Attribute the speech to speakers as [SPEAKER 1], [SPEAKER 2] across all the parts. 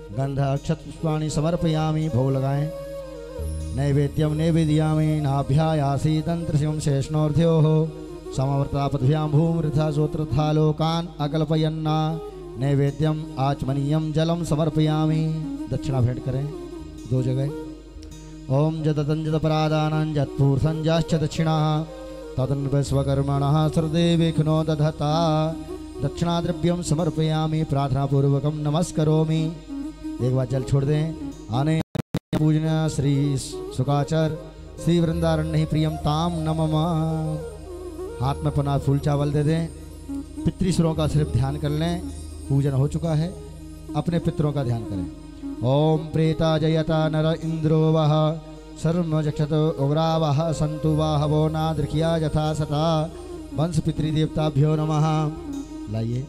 [SPEAKER 1] गंध अक्षत पुष्पाणि समर्पयामि। भोग लगाएं। नैवेद्यम नैवेदयामि नाभ्यायासी तंत्रशिवं शेषणोर्ध्योः समवर्ता पृथिव्यां भूमृथा सोत्रथा लोकान् अकल्पयन्ना। नैवेद्यम आचमनीयम जलम समर्पयामि। दक्षिणा भेंट करें 2 जगह। ओम जततंजतपरादानं जत्पूर्संजाश्च दक्षिणाः तदन्वस्वकर्मणः सर्वे विघ्नो दधता। दक्षिणाद्रव्यम समर्पयामि। प्रार्थना पूर्वकम नमस्करोमि। एक बार जल छोड़ दें। आने पूजना श्री सुखाचर श्री वृंदारण्य प्रियम ताम नमः। हाथ में पना फूल चावल दे दें। पितृसुरों का सिर्फ ध्यान कर लें। पूजन हो चुका है, अपने पितरों का ध्यान करें। ओम प्रेता जयता नर इंद्रो वह सर्व जक्षत उग्रावह संतु वाहवो नादृखिया यथा सता। वंश पितृदेवताभ्यो नमः। लाइए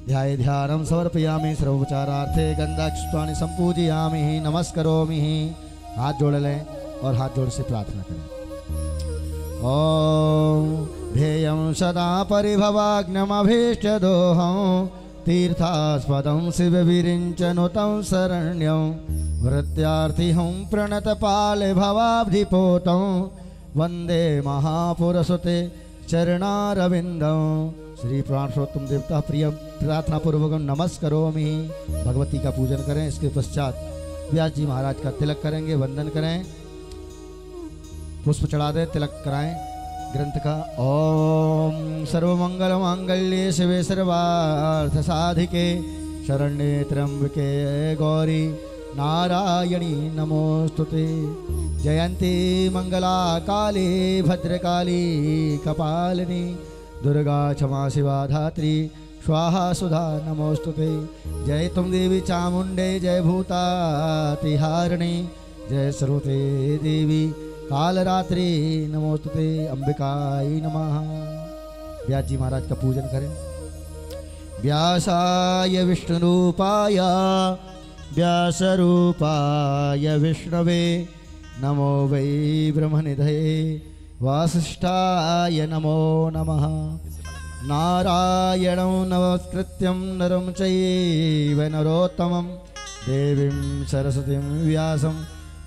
[SPEAKER 1] ध्याये ध्यानं समर्पयामि। सर्वोपचारार्थे गंधाक्षपुष्पाणि संपूजयामि नमस्करोमि। हाथ जोड़ लें और हाथ जोड़ से प्रार्थना करें। ओम ध्येयं सदा परिभवाग्नमभीष्टदोहं तीर्थास्पदं शिवविरिञ्चनुतं शरण्यं वृत्यार्थिहं प्रणतपाले भवाब्धिपोतं वंदे महापुरुषते चरणारविंदं। श्री प्राणोत्तम देवता प्रिय प्रार्थना पूर्वक नमस्करोमि। भगवती का पूजन करें। इसके पश्चात व्यास जी महाराज का तिलक करेंगे, वंदन करें, पुष्प चढ़ा दें, तिलक कराएं ग्रंथ का। ओम सर्वमंगल मांगल्ये शिवे सर्वार्थ साधिके शरण्ये त्र्यंबके गौरी नारायणी नमोस्तुते। जयंती मंगला काली भद्रकाली कपालिनी दुर्गा क्षमा शिवा धात्री स्वाहा सुधा नमोस्तुते। जय तुम देवी चामुंडे जय भूतातिहारिणी जय सर्वते देवी कालरात्रि नमोस्तुते। अंबिकाई नमः। व्यास जी महाराज का पूजन करें। व्यासाय विष्णुरूपाय व्यासरूपाय विष्णवे नमो वै ब्रह्मनिधये वासिष्ठाय नमो नमः। नारायणं नमस्कृत्यं नरं चैव नरोत्तमं देवीं सरस्वतीं व्यासं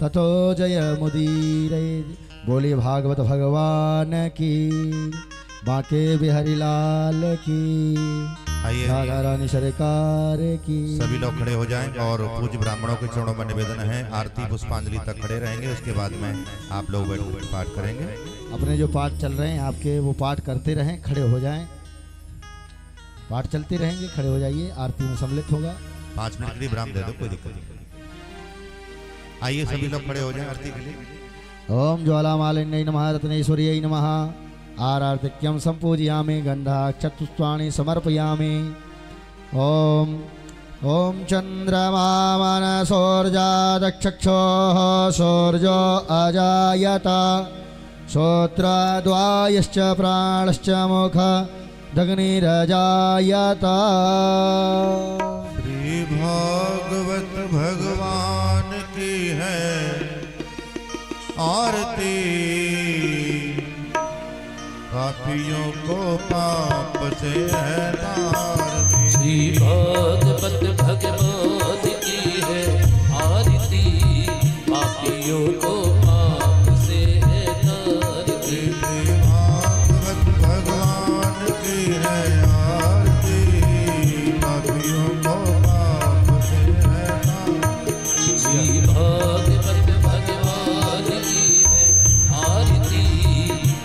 [SPEAKER 1] ततो जयमुदीरये। बोलिए भागवत भगवान की, बांके बिहारी लाल की, राधा रानी सरकार की।
[SPEAKER 2] सभी लोग खड़े हो जाएं और पूज्य ब्राह्मणों के चरणों में निवेदन है आरती पुष्पांजलि तक खड़े रहेंगे। उसके बाद में आप लोग बैठकर पाठ करेंगे।
[SPEAKER 1] अपने जो पाठ चल रहे हैं आपके वो पाठ करते रहें, खड़े हो जाएं। पाठ चलते रहेंगे, खड़े हो जाइए, आरती में सम्मिलित होगा।
[SPEAKER 2] 5 मिनट के लिए विराम दे दो, कोई दिक्कत नहीं। आइए सभी लोग खड़े हो जाएं आरती के लिए।
[SPEAKER 1] ओम ज्वालामालिन्यै नमः रत्नेश्वर्यै नमः। आरार्तिक्यं संपूजयामि गंधाक्षपुष्पाणि समर्पयामि। ओम ओम चंद्रमा मनसोर्जादक्षक्षोः सौर्यो अजायत श्रोत्रद्वायश्च प्राणश्च मुख दग्निरजायत।
[SPEAKER 2] श्री भागवत भगवान की है आरती। पापियों को पाप से है तारती।
[SPEAKER 3] श्री भागवत भगवान की है आरती। पापियों को पाप से है तारती।
[SPEAKER 2] श्री भागवत भगवान की है आरती। पापियों को पाप से है तारती।
[SPEAKER 3] श्री भागवत भगवान की है आरती।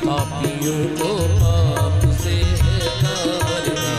[SPEAKER 3] पापियों को पाप से है तारती।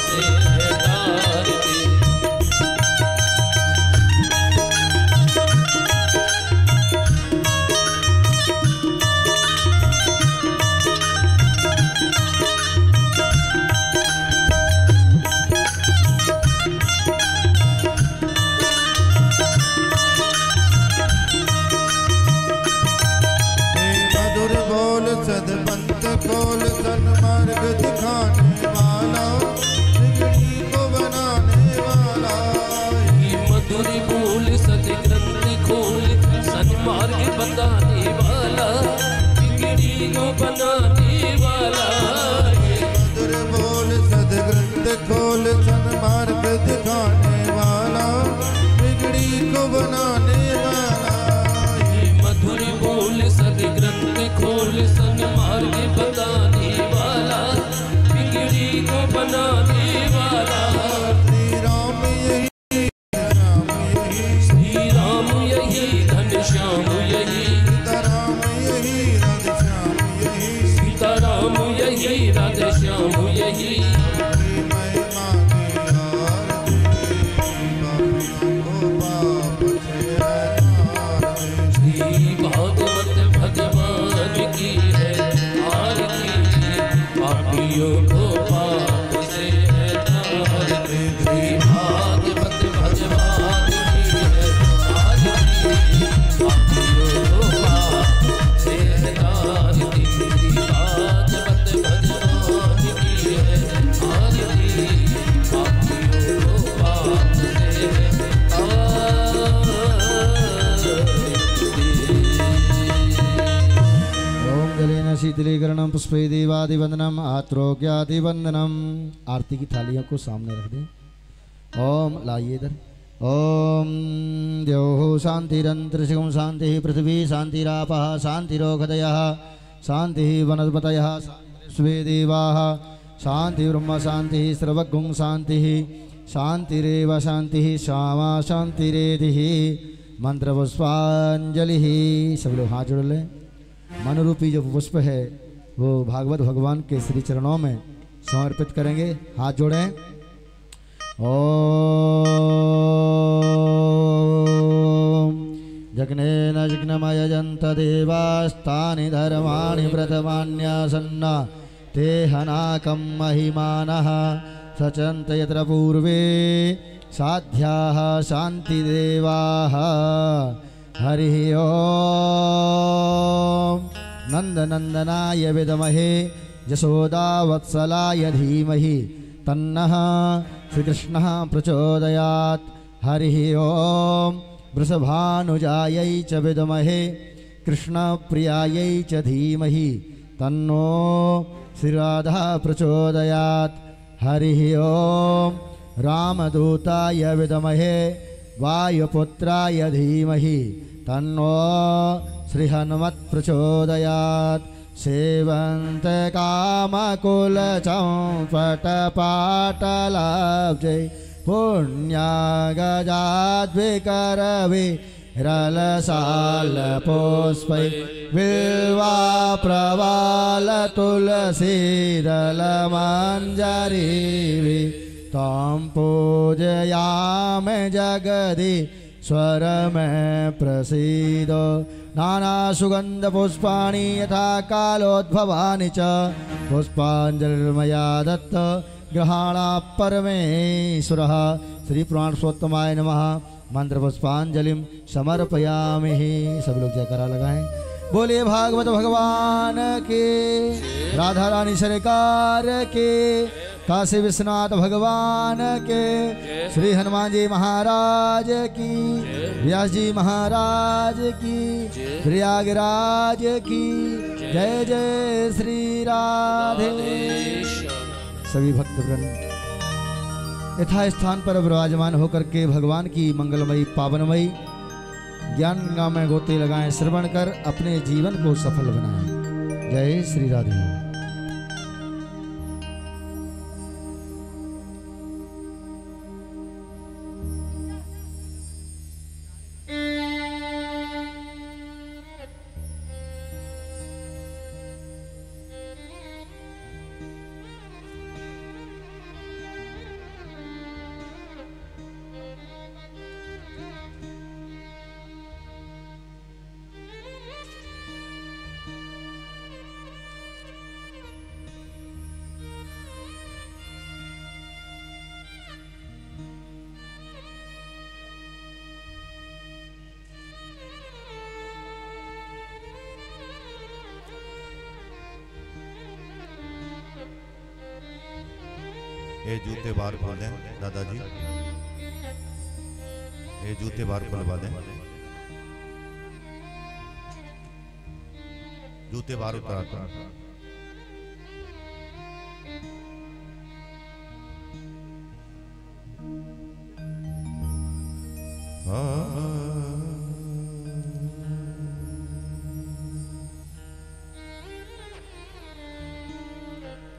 [SPEAKER 3] से है तारती।
[SPEAKER 2] सदपंथ खोल सन्मार्ग दिखाने वाला, बिगड़ी को बनाने वाला।
[SPEAKER 3] ये मधुरी बोल सदग्रंथ खोल सन्मार्ग बताने वाला, बिगड़ी को बनाने वाला।
[SPEAKER 2] मधुर बोल सदग्रंथ खोल सन्मार्ग दिखाने वाला, बिगड़ी को बनाने वाला।
[SPEAKER 3] मधुरी बोल सदग्रंथ खोल सन्मार्ग बताने वाला, बिगड़ी को बनाने वाला।
[SPEAKER 2] श्री राम यही श्याम यही,
[SPEAKER 3] श्री राम यही घनश्याम यही,
[SPEAKER 2] सीताराम यही राधेश्याम यही,
[SPEAKER 3] सीताराम यही राधेश्याम यही।
[SPEAKER 2] महिमा की आरती, पापियों को पाप से हटाने।
[SPEAKER 3] श्री भागवत भगवान की है आरती, पापियों को पाप से है तारती। श्री भागवत भगवान की है आरती, पापियों को पाप से है तारती। श्री भागवत भगवान की है आरती, पापियों को पाप से है
[SPEAKER 1] ओम जलेन शीतलीकरणम पुष्पे देवादिवंदनम आत्रोग्यादिवंदनम। आरती की थालियों को सामने रख दें। ओम लाइए इधर। ओम द्योः शांतिरंतरिक्षं शांति पृथ्वी शांतिरापः शांतिरोषधयः शांतिः वनस्पतयः शान्तिर्विश्वे देवाः शांतिर्ब्रह्म शांतिः सर्वगुं शांतिः शांतिरेव शांतिः श्यामा शांतिरेधिः। मंत्र पुष्पांजलि। सब लोग हाथ जोड़ लें। मन रूपी जो पुष्प है वो भागवत भगवान के श्री चरणों में समर्पित करेंगे। हाथ जोड़ें। ओम जग्नेन जग्नमयजन्त देवास्तानि धर्माणि प्रथमान्यासन्ना ते हनाकं महिमानः सचन्त यत्र पूर्वे साध्याः शान्तिदेवाः। हरि ओम नंदनंदनाय विद्महे यशोदावत्सलाय धीमहि तन्नः श्रीकृष्णः प्रचोदयात्। हरि ओम वृषभानुजायै च विद्महे कृष्णप्रियायै च धीमहि तन्नो श्रीराधा प्रचोदयात्। हरि ओम रामदूताय विद्महे वायुपुत्राय धीमहि तन्नो श्रीहनुमत् प्रचोदयात्। सेवन्त कामकुलचम्पटपाटलाब्जै पुण्यागजाद्विकरविरलसालपुष्पै बिल्वा प्रवालतुलसीदलमञ्जरीः तां पूजयामि जगदीश्वर में प्रसीद। नाना सुगंध पुष्पाणि यथा कालोद्भवानि च पुष्पांजलिर्मया दत्त ग्रहाणा परमेश्वरः। श्री पुराण स्वोत्तमाय नमः। मंत्र पुष्पांजलिम समर्पयामि। सब लोग जयकारा लगाएं। बोलिए भागवत भगवान के, राधा रानी सरकार के, काशी विश्वनाथ भगवान के, श्री हनुमान जी महाराज की, व्यास जी महाराज की, प्रयागराज की जय जय श्री राधे। सभी भक्तवृंद यथा स्थान पर विराजमान होकर के भगवान की मंगलमयी पावनमयी ज्ञान गंगा में गोते लगाएं, श्रवण कर अपने जीवन को सफल बनाएं। जय श्री राधे।
[SPEAKER 2] ये जूते बाहर खोल दें दादाजी, ये जूते बाहर खुलवा दें, जूते बाहर उतरा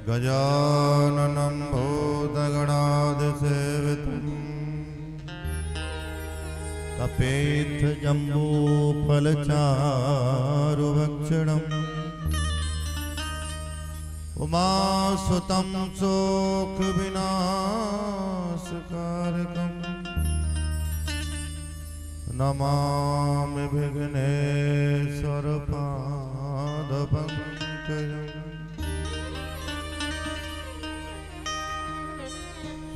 [SPEAKER 2] गजाननं भूतगणादिसेवितं कपेत्थ जम्बूफलचारुभक्षणम् उमासुतं शोकविनाशकारकम् नमामि विघ्नेश्वरपादपङ्कजम्।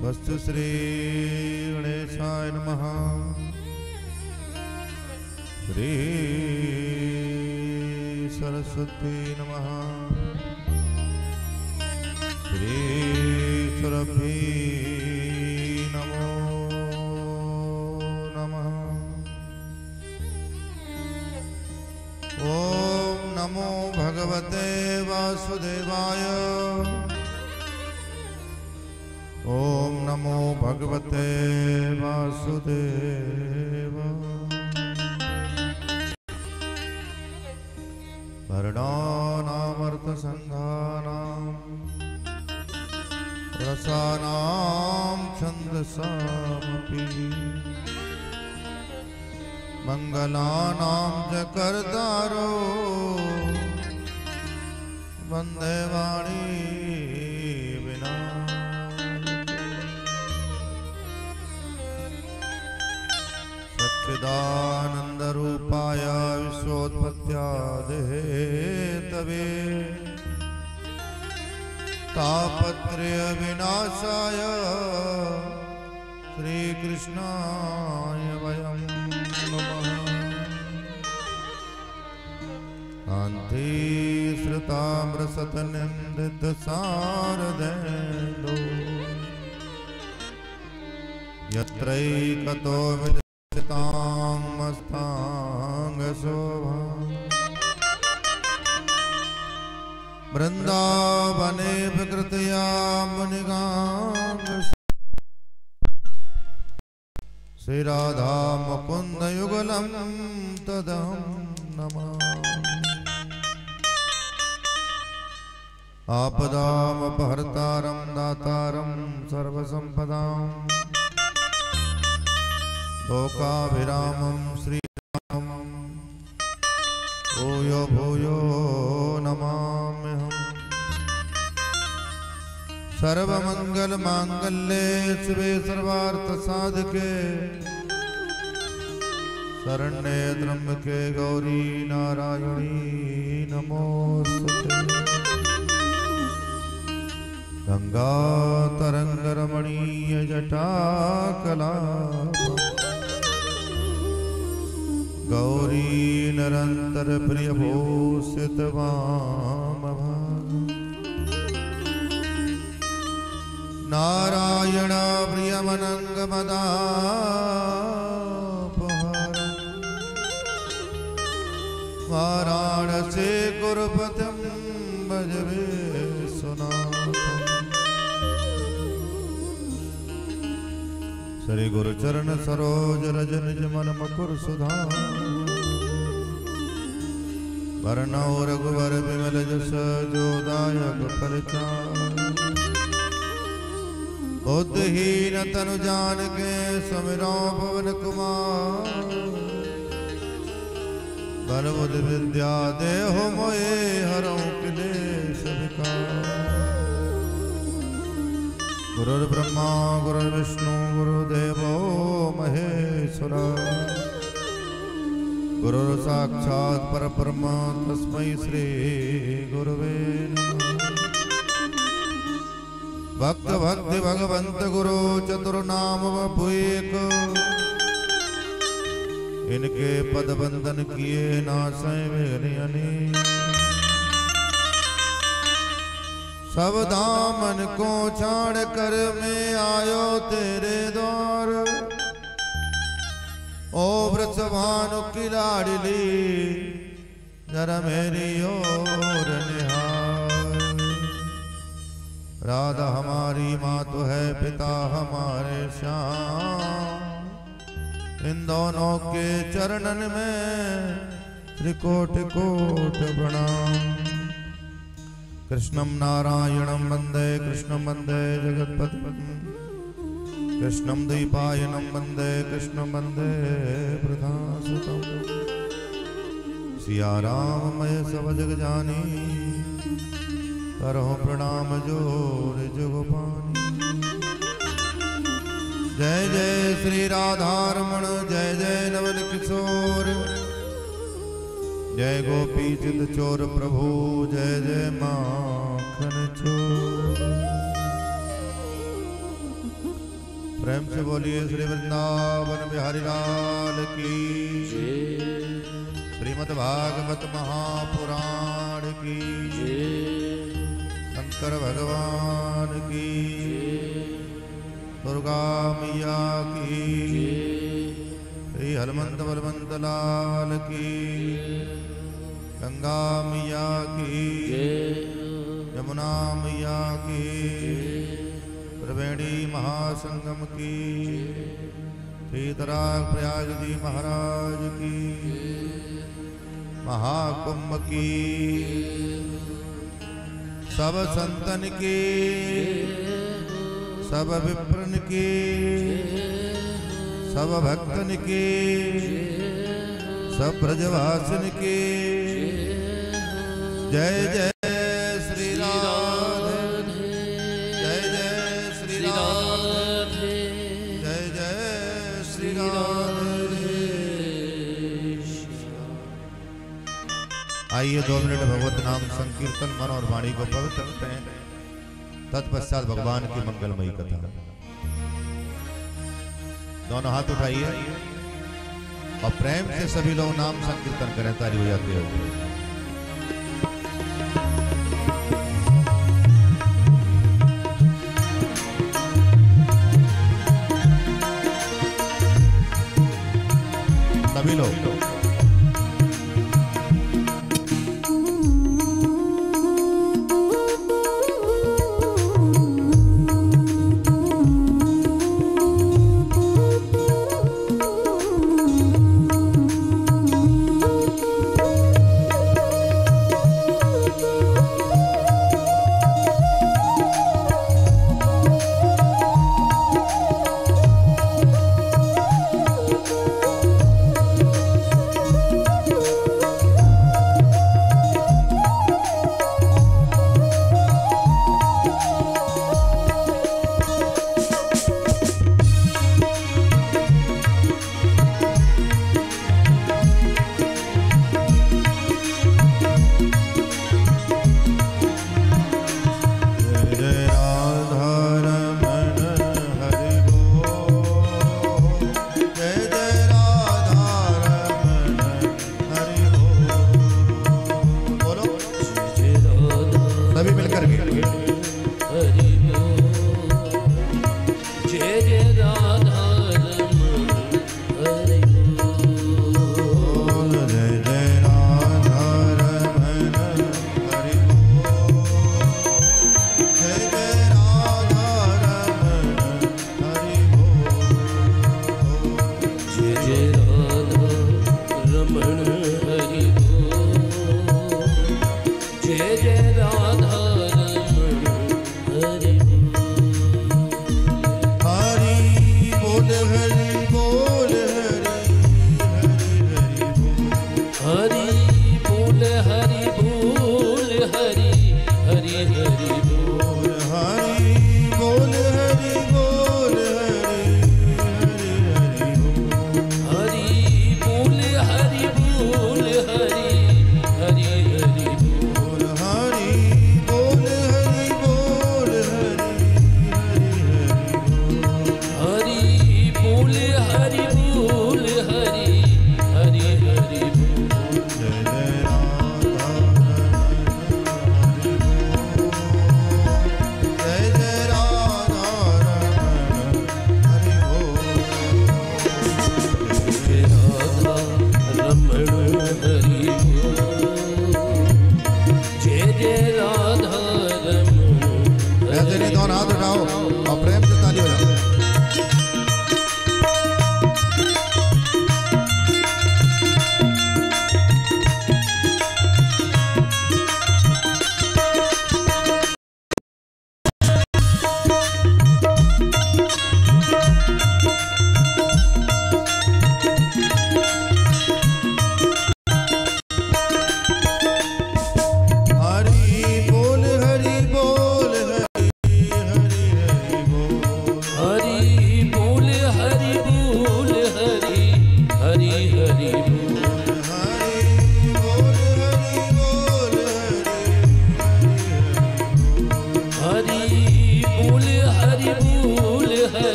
[SPEAKER 2] वस्तु श्री गणेशाय नमः। श्री सरस्वती नमः। श्री सुरभि नमो नमः। ओम नमो भगवते वासुदेवाय। ओम नमो भगवते वासुदेवाय। वर्णानामर्थसंघानां रसानां छन्दसामपि मंगलानां च कर्तारो वन्दे वाणी विना। सच्चिदानन्दरूपाय विश्वोत्पत्त्यादिहेतवे तापत्रय विनाशाय श्रीकृष्णाय वयं नमः। कान्ति श्रुतामृतसतनिन्दितसारदेन्दो यत्रैकतो विदितां मस्ताङ्गशोभा वृंदावने विकृतया मुनिगां श्री राधा मुकुंद युगलं तदहं नमामि। आपदामपहर्तारं दातारं सर्वसंपदां लोकाभिरामं श्रीरामं भूयो भूयो नमाम्यहम्। सर्वमंगल मांगल्ये शिवे सर्वार्थसाधके शरण्ये त्र्यंबके गौरी नारायणी नमोस्तुते। गंगा तरंग रमणीय जटाकलाप गौरी निरंतर प्रिय भूषित वामभाग नारायण प्रियमनंगमदापहार वाराणसी गुरुपतिं भज विश्वनाथम्। श्री गुरुचरण सरोज रज निज मन मकुर सुधार वरणौ रघुवर विमल जस जोदायक फलचार। बुद्धिहीन तनु जानिके समिरो पवन कुमार बल बुद्धि विद्या देहो मोहे हरौ क्लेश विकार। गुरुर्ब्रह्मा गुरुर्विष्णु गुरुदेवो महेश्वरा गुरुर्साक्षात् परब्रह्म तस्मै श्री गुरुवे नमः। भक्त भक्ति भगवंत गुरु चतुर्नाम वपुएक इनके पद बंदन किए नासै विघ्न अनेक। सब दामन को छाड़ कर मैं आयो तेरे द्वार। ओ वृषभानु की लाडली जरा मेरी ओर निहार। राधा हमारी माँ तो है पिता हमारे श्याम। इन दोनों के चरणन में त्रिकोट कोट प्रणाम। कृष्णं नारायणं वंदे कृष्णं वंदे जगत्पतिं। कृष्णं द्वैपायनं वंदे कृष्णं वंदे प्रधासुतं। सिया राम मय सब जग जानी करो प्रणाम जोर जुगपानी। जय जय श्री राधारमण जय जय नवल किशोर। जय गोपी चित चोर प्रभु जय जय माखन चोर। प्रेम से बोलिए श्री वृंदावन बिहारी लाल की। श्रीमद् भागवत महापुराण की। शंकर भगवान की। दुर्गा मैया की। श्री हनुमंत बलवंत लाल की। गंगा मैया की। यमुना मैया की। त्रिवेणी महासंगम की। श्रीधराग प्रयाग जी महाराज की। महाकुंभ की। सब संतन की। सब विप्रन की। सब भक्तन की। सब ब्रजवासिन की। जय जय श्री राधे। जय जय श्री राधे। जय जय श्री राधे। आइए 2 मिनट भगवत नाम संकीर्तन मन और वाणी को पवित्र करते हैं। तत्पश्चात भगवान की मंगलमयी कथा। दोनों हाथ उठाइए और प्रेम से सभी लोग नाम संकीर्तन करें। ताली बजाते हुए। सभी लोग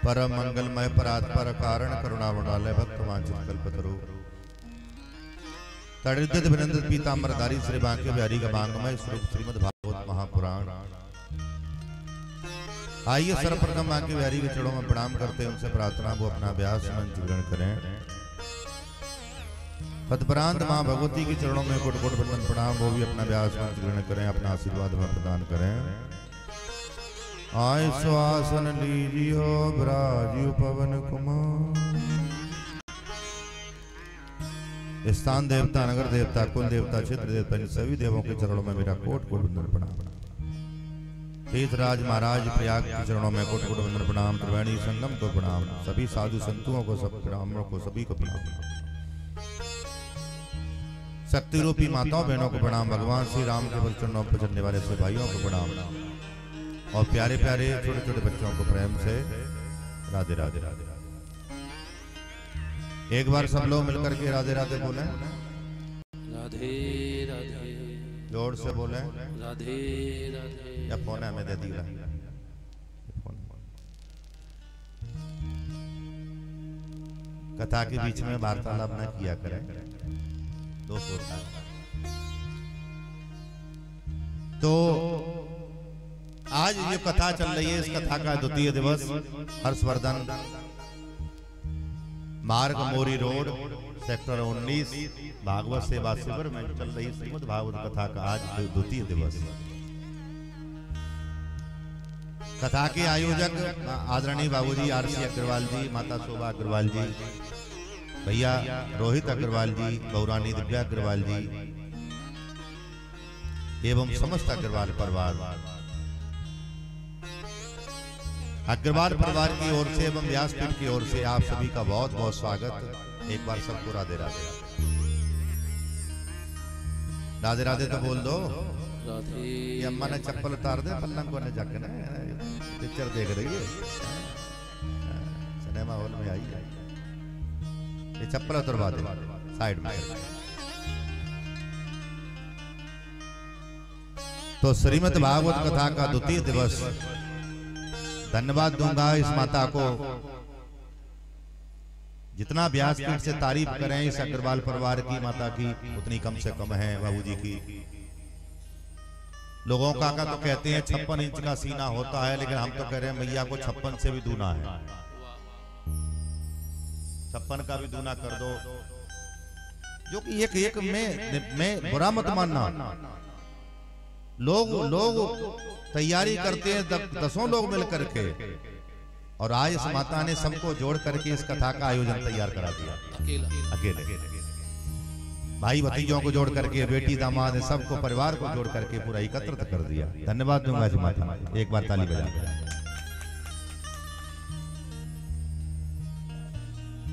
[SPEAKER 2] परम मंगलमय परात्पर कारण करुणा वडालय भक्त वांछित कल्पतरु तड़ित विनंदित पीताम्बरधारी श्री बांके बिहारी का बांगमय स्वरूप श्रीमद् भागवत महापुराण। आइए सर्वप्रथम बांके बिहारी के चरणों में प्रणाम करते हैं, उनसे प्रार्थना वो अपना अभ्यास मंच ग्रहण करें। तत्परांत मां भगवती के चरणों में कोट कोट वंदन प्रणाम, वो भी अपना अभ्यास मंच ग्रहण करें, अपना आशीर्वाद में प्रदान करें। आय स्वासन लीजियो ब्राजियो पवन कुमार। स्थान देवता, नगर देवता, कुल देवता, क्षेत्र देवता, इन सभी देवों के चरणों में मेरा कोट कोट वंदन प्रणाम। तीर्थराज महाराज प्रयाग के चरणों में कोट कोट वंदन प्रणाम। त्रिवेणी संगम को प्रणाम, सभी साधु संतों को, सब ब्राह्मणों को, सभी को प्रणाम। शक्ति रूपी माताओं बहनों को प्रणाम। भगवान श्री राम के चरणों पर चलने वाले सभी भाइयों को प्रणाम, और प्यारे प्यारे छोटे छोटे बच्चों को प्रेम से राधे राधे राधे। एक बार सब लोग मिलकर के राधे राधे बोलें।
[SPEAKER 3] राधे राधे,
[SPEAKER 2] जोर से बोलें।
[SPEAKER 3] राधे राधे।
[SPEAKER 2] या फोन है हमें दे दिया। कथा के बीच में वार्तालाप न किया करें, दोस्त होता है। तो आज ये कथा चल रही है, इस कथा का द्वितीय दिवस हर्षवर्धन मार्ग मोरी रोड सेक्टर 19 भागवत सेवा शिविर में चल रही श्रीमद् भागवत कथा का आज द्वितीय दिवस। कथा के आयोजक आदरणीय बाबूजी आरसी अग्रवाल जी, माता शोभा अग्रवाल जी, भैया रोहित अग्रवाल जी, गौरानी दिव्या अग्रवाल जी एवं समस्त अग्रवाल परिवार, अग्रवाल परिवार की ओर से एवं व्यासपीठ की ओर से आप सभी का बहुत बहुत स्वागत। एक बार सबको राधे राधे। राधे राधे तो बोल दो।
[SPEAKER 3] राधे।
[SPEAKER 2] ये अम्मा ने चप्पल उतार दे, पल्लंग को ने जाके ना पिक्चर देख रही है, सिनेमा हॉल में आई है। ये चप्पल उतरवा दे साइड में। तो श्रीमद् भागवत कथा का द्वितीय दिवस, धन्यवाद दूंगा इस माता को। जितना व्यासपीठ से तारीफ करें इस अग्रवाल परिवार की माता की उतनी कम से कम है बाबूजी की। लोगों का तो कहते हैं 56 इंच का सीना होता है, लेकिन हम तो कह रहे हैं मैया को 56 से भी दूना है। 56 का भी दूना कर दो, जो कि एक में बुरा मत मानना। लोग तैयारी करते हैं 10 लोग मिलकर के, और आज इस माता ने सबको जोड़ करके इस कथा का आयोजन तैयार करा दिया। अकेले भाई भतीजों को जोड़ करके, बेटी दामाद सबको, परिवार को जोड़ करके पूरा एकत्रित कर दिया। धन्यवाद दूंगा इस माता, एक बार ताली बजा।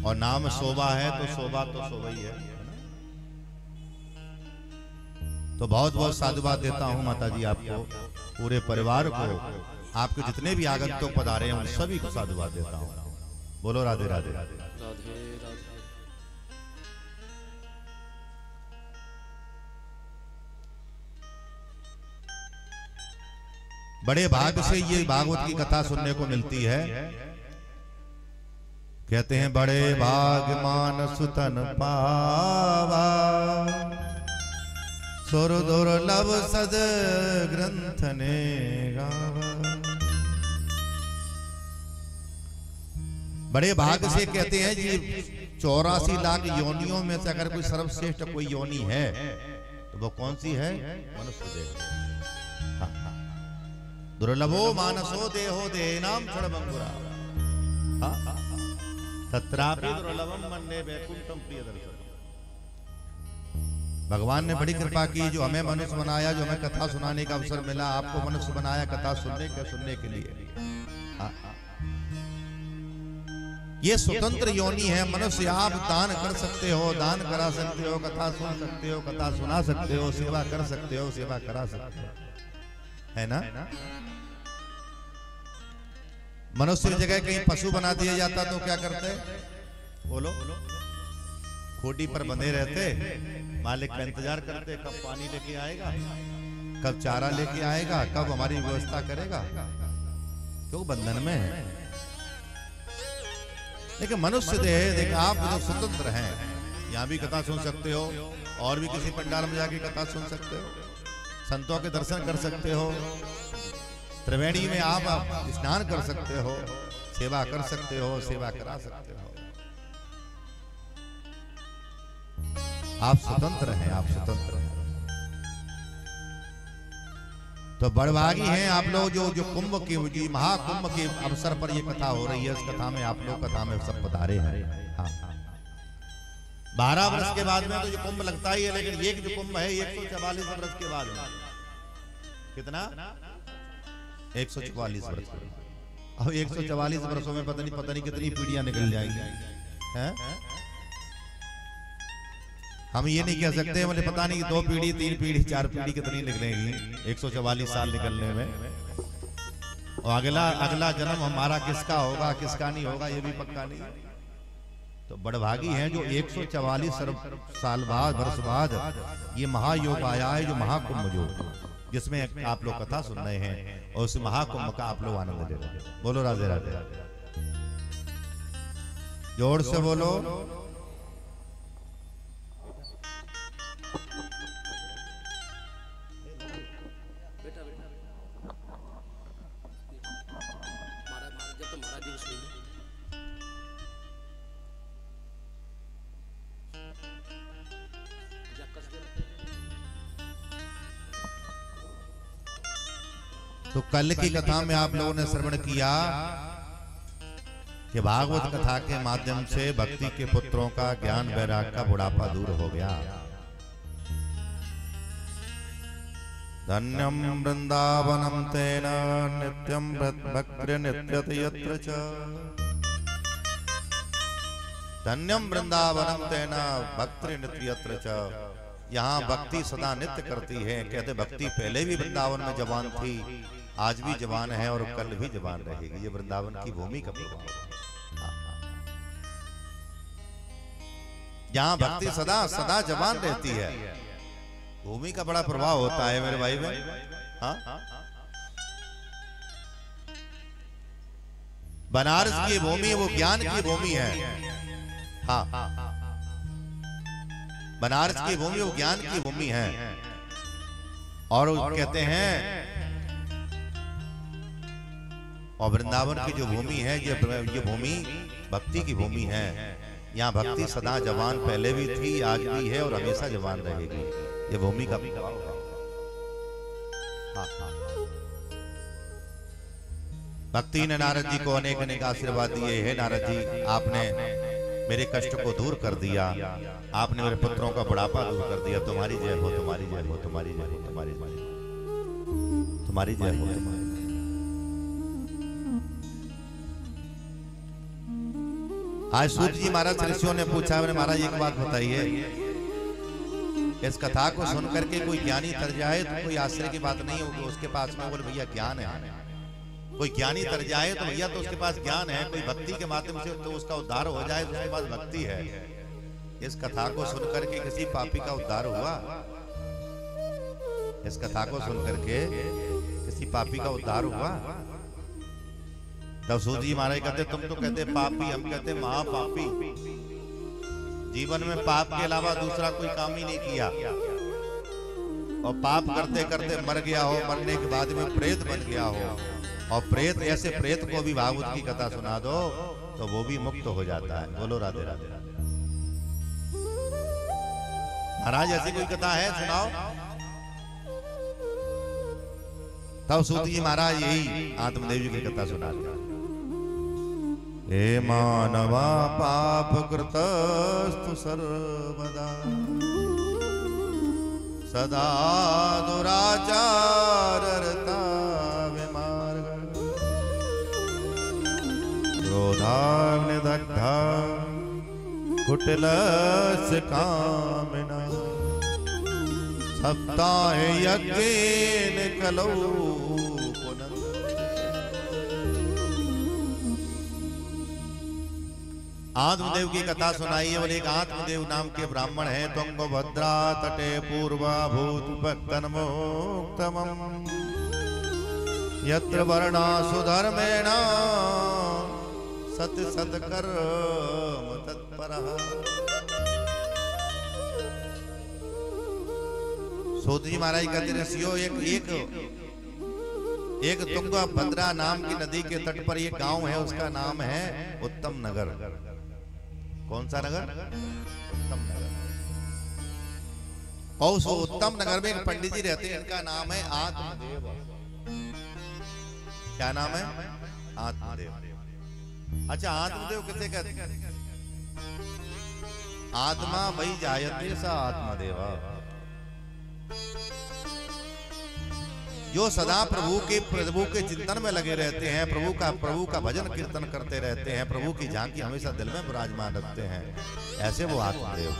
[SPEAKER 2] और नाम शोभा है तो शोभा तो शोभा ही है। तो बहुत बहुत साधुवाद देता हूं माता जी आपको, पूरे परिवार को, आपके जितने भी आगंतुक पधारे हैं उन सभी को साधुवाद देता हूं। बोलो राधे राधे।
[SPEAKER 3] राधे राधे।
[SPEAKER 2] बड़े भाग्य से ये भागवत की कथा सुनने को मिलती है। कहते हैं बड़े भाग्य मानस तन पावा, सुर दुर्लभ सद ग्रंथ ने गावा। बड़े भाग्य से कहते हैं जी 84 लाख योनियों में से अगर कोई सर्वश्रेष्ठ कोई योनि है तो वो कौन सी है? मनुष्य देह। दुर्लभो मानसो देहो देनाम क्षणभंगुरा, तत्रापि दुर्लभम मन्ये वैकुंठम प्रियदर्शनम। भगवान ने बड़ी कृपा की, जो हमें मनुष्य बनाया, जो हमें कथा सुनाने का अवसर मिला। आपको मनुष्य बनाया कथा सुनने के लिए। ये स्वतंत्र योनि है मनुष्य। आप दान कर सकते हो, दान करा सकते हो, कथा सुन सकते हो, कथा सुना सकते हो, सेवा कर सकते हो, सेवा करा सकते हो, है ना? मनुष्य की जगह कहीं पशु बना दिया जाता तो क्या करते? बोलो। खोटी पर बंधे रहते, मालिक का इंतजार करते, कब पानी लेके आएगा, कब चारा लेके आएगा, कब हमारी व्यवस्था करेगा, क्यों बंधन में है। लेकिन मनुष्य देह देख आप तो स्वतंत्र हैं, यहाँ भी कथा सुन सकते हो और भी किसी पंडाल में जाके कथा सुन सकते हो, संतों के दर्शन कर सकते हो, त्रिवेणी में आप स्नान कर सकते हो, सेवा कर सकते हो, सेवा करा सकते हो। आप स्वतंत्र हैं, आप स्वतंत्र हैं। तो बड़भागी हैं आप लोग जो कुंभ की महाकुंभ के अवसर पर ये कथा हो रही है। इस कथा में आप लोग कथा में सब पधारे हैं। हाँ, 12 वर्ष के बाद में तो ये कुंभ लगता ही है, लेकिन एक जो कुंभ है 144 वर्ष के बाद में। कितना? 144 वर्ष। अब 144 वर्षों में पता नहीं कितनी पीढ़ियां निकल जाएंगी हैं? हम ये नहीं कह सकते, मुझे पता नहीं 2 पीढ़ी 3 पीढ़ी 4 पीढ़ी कितनी निकलेगी 144 साल निकलने में। और अगला जन्म हमारा किसका होगा किसका नहीं होगा ये भी पक्का नहीं। तो बड़भागी हैं जो 144 साल बाद वर्ष बाद ये महायोग आया है, जो महाकुंभ योग, जिसमें आप लोग कथा सुन रहे हैं और उस महाकुंभ का आप लोग आनंद ले रहे हैं। बोलो राधे राधे, जोर से बोलो। तो कल की कथा में आप लोगों ने श्रवण किया कि भागवत कथा के माध्यम से भक्ति के पुत्रों का ज्ञान वैराग का बुढ़ापा दूर हो गया। धन्यम वृंदावनम तेन नित्यम भक्ति नित्यत यत्र च। धन्यम वृंदावनम तेन भक्ति नित्य यत्र च। यहाँ भक्ति सदा नित्य करती है। कहते भक्ति पहले भी वृंदावन में जवान थी, आज भी जवान है और कल भी जवान रहेगी। ये वृंदावन की भूमि का प्रभाव है। जहाँ भक्ति सदा सदा जवान रहती है, भूमि का बड़ा प्रभाव होता है मेरे भाई बहन। हाँ, बनारस की भूमि वो ज्ञान की भूमि है। हाँ, बनारस की भूमि वो ज्ञान की भूमि है। और कहते हैं और वृंदावन की जो भूमि है ये भूमि भक्ति की भूमि है। यहाँ भक्ति सदा जवान पहले भी थी, आज भी है और हमेशा जवान रहेगी। ये भूमि का प्रभाव है। हाँ, भक्ति ने नारद जी को अनेक अनेक आशीर्वाद दिए। है नारद जी, आपने मेरे कष्ट को दूर कर दिया, आपने मेरे पुत्रों का बुढ़ापा दूर कर दिया। तुम्हारी जय हो, तुम्हारी जय हो, तुम्हारी जय हो, तुम्हारी जय हो, तुम्हारी जय हो। आज सूत जी महाराज ऋषियों ने पूछा, मैंने महाराज एक बात बताइए, इस कथा को सुन करके कोई ज्ञानी तर जाए तो कोई आश्चर्य की बात नहीं होगी। उसके पास में बोले भैया ज्ञान है। कोई ज्ञानी तर जाए तो भैया तो उसके पास ज्ञान है। कोई भक्ति के माध्यम से तो उसका उद्धार हो जाए तो उसके पास भक्ति है। इस कथा को सुन करके किसी पापी का उद्धार हुआ? इस कथा को सुन करके किसी पापी का उद्धार हुआ? तब सूत जी महाराज कहते तुम तो कहते पापी, हम कहते महापापी। जीवन में पाप के अलावा दूसरा कोई काम ही नहीं किया और पाप करते करते मर गया हो, मरने के बाद में प्रेत बन गया हो, और प्रेत ऐसे प्रेत को भी भागवत की कथा सुना दो तो वो भी मुक्त हो जाता है। बोलो राधे राधे। महाराज ऐसी कोई कथा है सुनाओ। तब सूत जी महाराज यही आत्मदेव जी की कथा सुनाते। हे मानवा पाप कृतस्तु सर्वदा सदा दुराचार रता विमार्ग क्रोधाग्निदग्धा कुटिलस्य कामिना सप्ताह यज्ञेन कलौ। आत्मदेव की कथा सुनाई है। बोले एक आत्मदेव नाम के ब्राह्मण है। तुंगभद्रा तटे पूर्वाभूत भक्तन्मोक्तमम् यत्र वर्णासु धर्मेण सत सत्कर तत्पर। सूत जी महाराज कहते ऋषियों एक तुंगभद्रा नाम की नदी के तट पर एक गांव है, उसका नाम है उत्तम नगर। कौन सा नगर? उत्तम नगर। और उस उत्तम नगर में एक पंडित जी रहते हैं, इनका नाम है आत्मदेव। क्या नाम है? आत्मदेव। अच्छा, आत्मदेव किसे कहते हैं? आत्मा वही जायते सा आत्मदेवा। जो सदा प्रभु के चिंतन में लगे रहते हैं, प्रभु का भजन कीर्तन करते रहते हैं, प्रभु की झांकी हमेशा दिल में विराजमान रखते हैं, ऐसे वो आत्मदेव।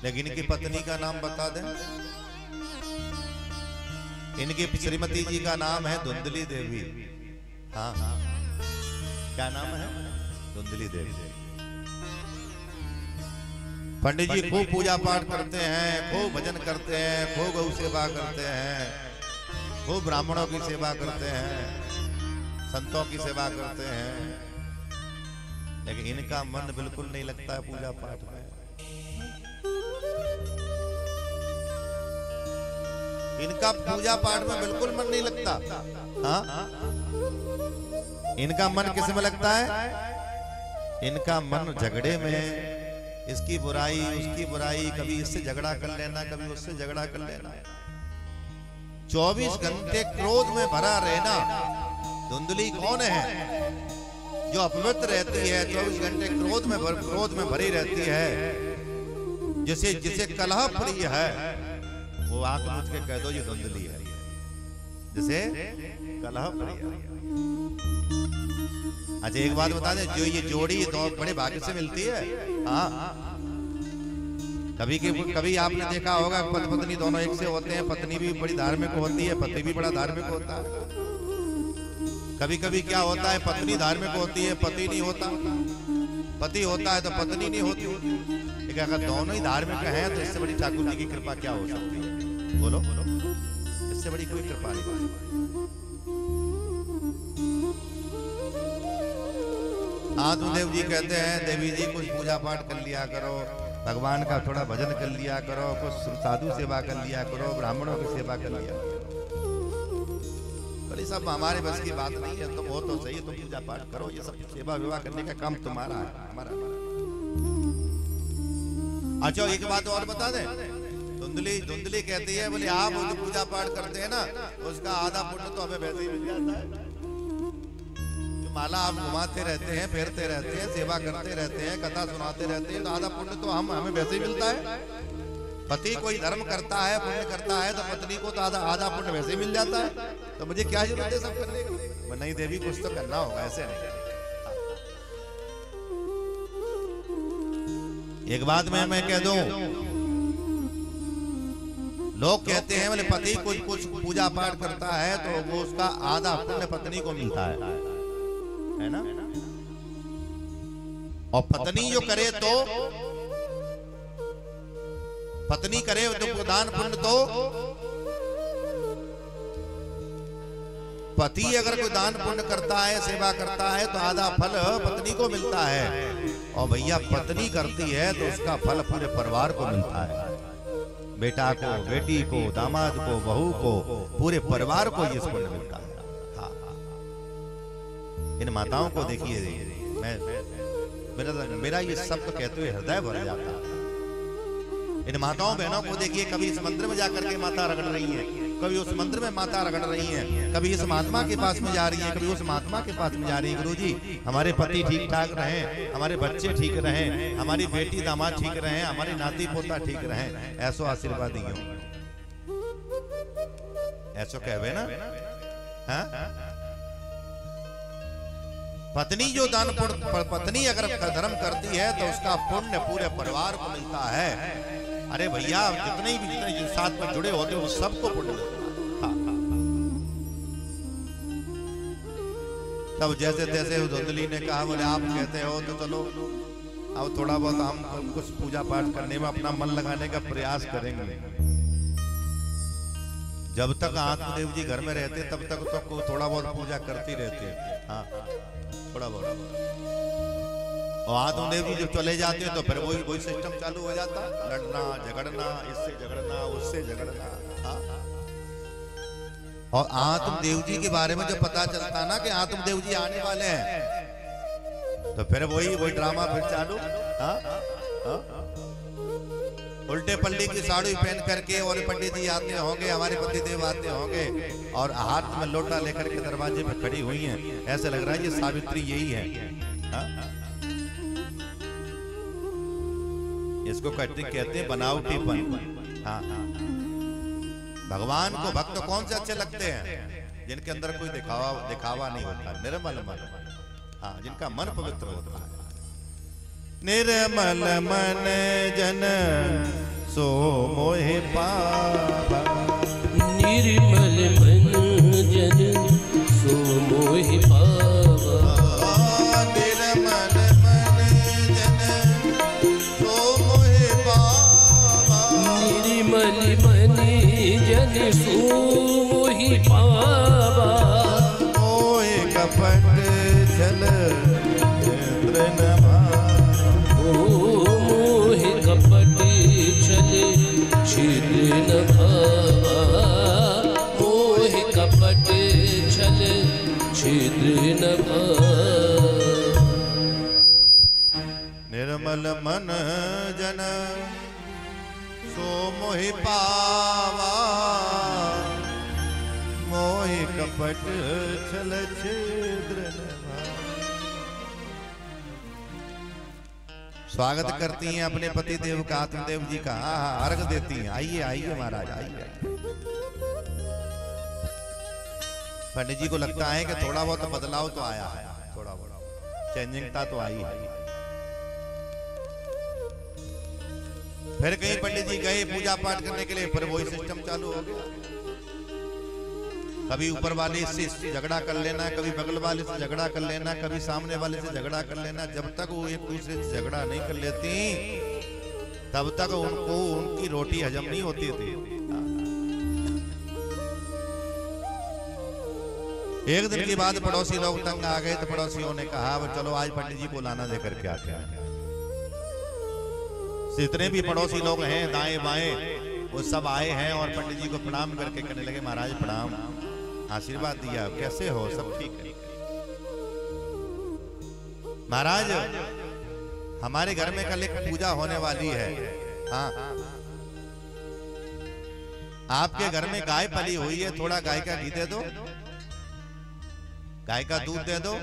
[SPEAKER 2] लेकिन इनकी पत्नी का नाम बता दें। इनकी श्रीमती जी का नाम है धुंधली देवी। हाँ, क्या नाम है? धुंधली देवी। पंडित जी खूब पूजा पाठ करते हैं, खूब भजन करते हैं, खूब गौ सेवा करते हैं, खूब ब्राह्मणों की सेवा करते हैं, संतों की सेवा करते हैं, लेकिन इनका मन बिल्कुल नहीं लगता है पूजा पाठ में। इनका पूजा पाठ में बिल्कुल मन नहीं लगता। हाँ, इनका मन किस में लगता है? इनका मन झगड़े में, इसकी बुराई उसकी बुराई, कभी इससे झगड़ा कर लेना, कभी उससे झगड़ा कर लेना। 24 घंटे क्रोध में भरा रहना। धुंधली कौन है? जो अपवित्र रहती है, 24 घंटे क्रोध में भरी रहती है, जिसे कलह प्रिय है, वो आंख मूंद के कह दो ये धुंधली है, जिसे कलह प्रिय है। अच्छा, एक बात बता दें, जो ये जोड़ी तो बड़े भाग्य से मिलती है। हाँ, कभी आपने देखा होगा पति पत्नी दोनों एक से होते हैं, पत्नी भी बड़ी धार्मिक होती है, पति भी बड़ा धार्मिक होता है। कभी कभी क्या होता है, पत्नी धार्मिक होती है, पति नहीं होता, पति होता है तो पत्नी नहीं होती। लेकिन अगर दोनों ही धार्मिक हैं तो इससे बड़ी ठाकुर जी की कृपा क्या हो सकती है? बोलो, इससे बड़ी कोई कृपा नहीं। आत्मदेव जी कहते हैं, देवी जी कुछ पूजा पाठ कर लिया करो, भगवान का थोड़ा भजन कर लिया करो, कुछ साधु सेवा कर लिया करो, ब्राह्मणों की सेवा कर लिया करो। ये सब हमारे बस की बात नहीं है। तुम हो तो सही, तुम पूजा पाठ करो, ये सब सेवा विवाह करने का काम तुम्हारा है, हमारा। अच्छा, एक बात और बता दें, धुंधली कहती है, बोले आप जो पूजा पाठ करते हैं ना, उसका आधा पुण्य तो हमें वैसे ही मिल जाता है। माला आप घुमाते रहते हैं, फेरते रहते हैं, सेवा करते रहते हैं, कथा सुनाते रहते हैं, तो आधा पुण्य तो हमें वैसे ही मिलता है। पति कोई धर्म करता है, पुण्य करता है, तो पत्नी को तो आधा पुण्य वैसे ही मिल जाता है। तो मुझे क्या जरूरत है सब करने की? नहीं देवी, कुछ तो करना होगा, ऐसे नहीं। एक बात मैं कह दूं, लोग कहते हैं बोले पति कुछ पूजा पाठ करता है तो वो उसका आधा पुण्य पत्नी को मिलता है ना? और पत्नी जो करे तो पत्नी करे तो दान पुण्य, तो पति अगर कोई दान पुण्य करता है, सेवा करता है, तो आधा फल पत्नी को मिलता है। और भैया पत्नी करती है तो उसका फल पूरे परिवार को मिलता है, बेटा को, बेटी को, दामाद को, बहू को, पूरे परिवार को ये पुण्य मिलता है। हाँ, इन माताओं को देखिए, मेरा ये सब तो कहते हुए हृदय भर जाता है। इन माताओं बहनों को देखिए, कभी इस मंदिर में जाकर के माता रगड़ रही है, कभी उस मंदिर में माता रगड़ रही है, कभी इस महात्मा के पास में जा रही है, कभी उस महात्मा के पास में जा रही है। गुरुजी, हमारे पति ठीक ठाक रहें, हमारे बच्चे ठीक रहें, हमारी बेटी दामाद ठीक रहें, हमारे नाती पोता ठीक रहें, ऐसो आशीर्वाद दियो, ऐसो कहवे ना। हाँ? पत्नी जो दान पत्नी अगर धर्म करती है तो उसका पुण्य पूरे परिवार को मिलता है। अरे भैया, जितने भी साथ में जुड़े होते हो सबको पुण्य मिलता है। हाँ, तब जैसे तैसे धुंधली ने कहा, बोले आप कहते हो तो चलो अब थोड़ा बहुत हम कुछ पूजा पाठ करने में अपना मन लगाने का प्रयास करेंगे। जब तक आत्मदेव जी घर में रहते तब तक तो थोड़ा बहुत पूजा करती रहते। हाँ थोड़ा बहुत। और आत्मदेव जी जब चले जाते तो फिर वही सिस्टम चालू हो जाता, लड़ना झगड़ना, इससे झगड़ना उससे झगड़ना। हाँ। और आत्मदेव जी के बारे में जब पता चलता ना कि आत्मदेव जी आने वाले हैं तो फिर वही ड्रामा फिर चालू। हाँ हाँ। उल्टे पल्ली की साड़ी पहन करके और पंडित जी आते होंगे, हमारे पति देव आते होंगे और हाथ में लोटा लेकर के दरवाजे पे खड़ी हुई हैं। ऐसा लग रहा है ये सावित्री यही है। हाँ? इसको कहते हैं बनावटीपन। हाँ भगवान को भक्त कौन से अच्छे लगते हैं? जिनके अंदर कोई दिखावा नहीं होता, निर्मल मन। हाँ जिनका मन पवित्र होता है। निर्मल मन जन सो मोहि पावा।
[SPEAKER 3] निर्मल मन जन सो मोहि पावा।
[SPEAKER 2] निर्मल मन जन सो मोहि पावा।
[SPEAKER 3] निर्मल मन जन सो मोहि पावा।
[SPEAKER 2] मोहि कपट छल इंद्र नमा।
[SPEAKER 3] मोहि कपट छल छिद्र न भावा। मोहि कपट छल छिद्र न भावा।
[SPEAKER 2] निर्मल मन जन सो मोहि पावा। मोहि कपट छल छिद्र न भावा। स्वागत करती हैं अपने पति देव का, आत्मदेव जी का। अर्घ देती हैं। आइए आइए महाराज आइए। पंडित जी को लगता है कि थोड़ा बहुत बदलाव तो आया है, थोड़ा बहुत चेंजिंगता तो आई है। फिर कहीं पंडित जी गए पूजा पाठ करने के लिए, फिर वही सिस्टम चालू हो गया। कभी ऊपर वाले से झगड़ा कर लेना, कभी बगल वाले से झगड़ा कर लेना, कभी सामने वाले से झगड़ा कर लेना। जब तक वो एक दूसरे से झगड़ा नहीं कर लेती तब तक उनको उनकी रोटी हजम नहीं होती थी। एक दिन के बाद पड़ोसी लोग तंग आ गए तो पड़ोसियों ने कहा वो चलो आज पंडित जी को लाना दे करके आते हैं। जितने भी पड़ोसी लोग हैं दाएं बाएं वो सब आए हैं और पंडित जी को प्रणाम करके कहने लगे महाराज प्रणाम, आशीर्वाद दिया, कैसे हो, सब ठीक है। महाराज हमारे घर में कल एक पूजा होने वाली है। हाँ आपके घर में गाय पली हुई है, थोड़ा गाय का घी दे दो, गाय का दूध दे दो।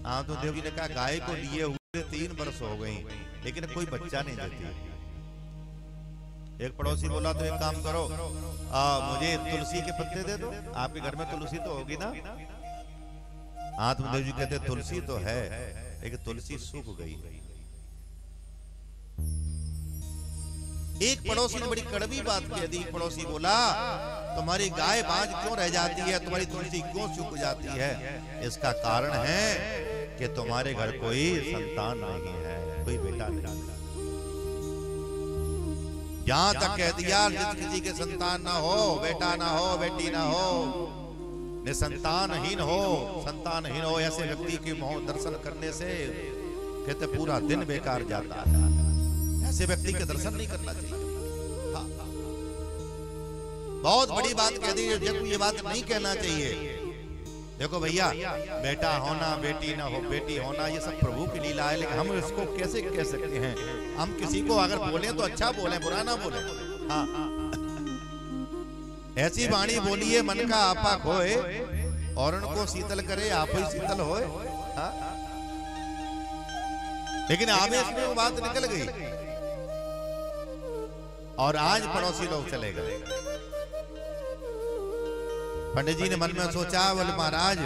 [SPEAKER 2] हाँ तो देव जी ने कहा गाय को लिए हुए 3 वर्ष हो गई लेकिन कोई बच्चा नहीं देती। एक पड़ोसी बोला तो एक काम करो मुझे तुलसी के पत्ते दे दो, आपके घर में तुलसी तो होगी ना। आत्मदेव जी कहते तुलसी तो है लेकिन तुलसी सूख गई। एक पड़ोसी ने बड़ी कड़वी बात कह दी। पड़ोसी बोला तुम्हारी गाय बांझ क्यों रह जाती है, तुम्हारी तुलसी क्यों सूख जाती है? इसका कारण है कि तुम्हारे घर कोई संतान नहीं है, कोई बेटा नहीं। यहां तक कह दिया जिस किसी के संतान ना हो, बेटा ना हो, बेटी ना हो, निसंतानहीन हो, संतानहीन हो, ऐसे व्यक्ति के दर्शन करने से कहते पूरा दिन बेकार जाता है। ऐसे व्यक्ति के दर्शन नहीं करना चाहिए। हाँ। बहुत बड़ी बात कह दी, जब ये बात नहीं कहना चाहिए। देखो भैया बेटा होना, बेटी ना हो, बेटी होना ये सब प्रभु की लीला है, लेकिन हम इसको कैसे कह सकते हैं? हम किसी को अगर बोले तो अच्छा बोले, बुरा ना बोले। हाँ ऐसी वाणी बोलिए मन का आपा खोए और उनको शीतल करे आप ही शीतल होए। हाँ? लेकिन आवेश में वो बात निकल गई और आज पड़ोसी लोग चले गए। पंडित जी ने मन में सोचा बोले महाराज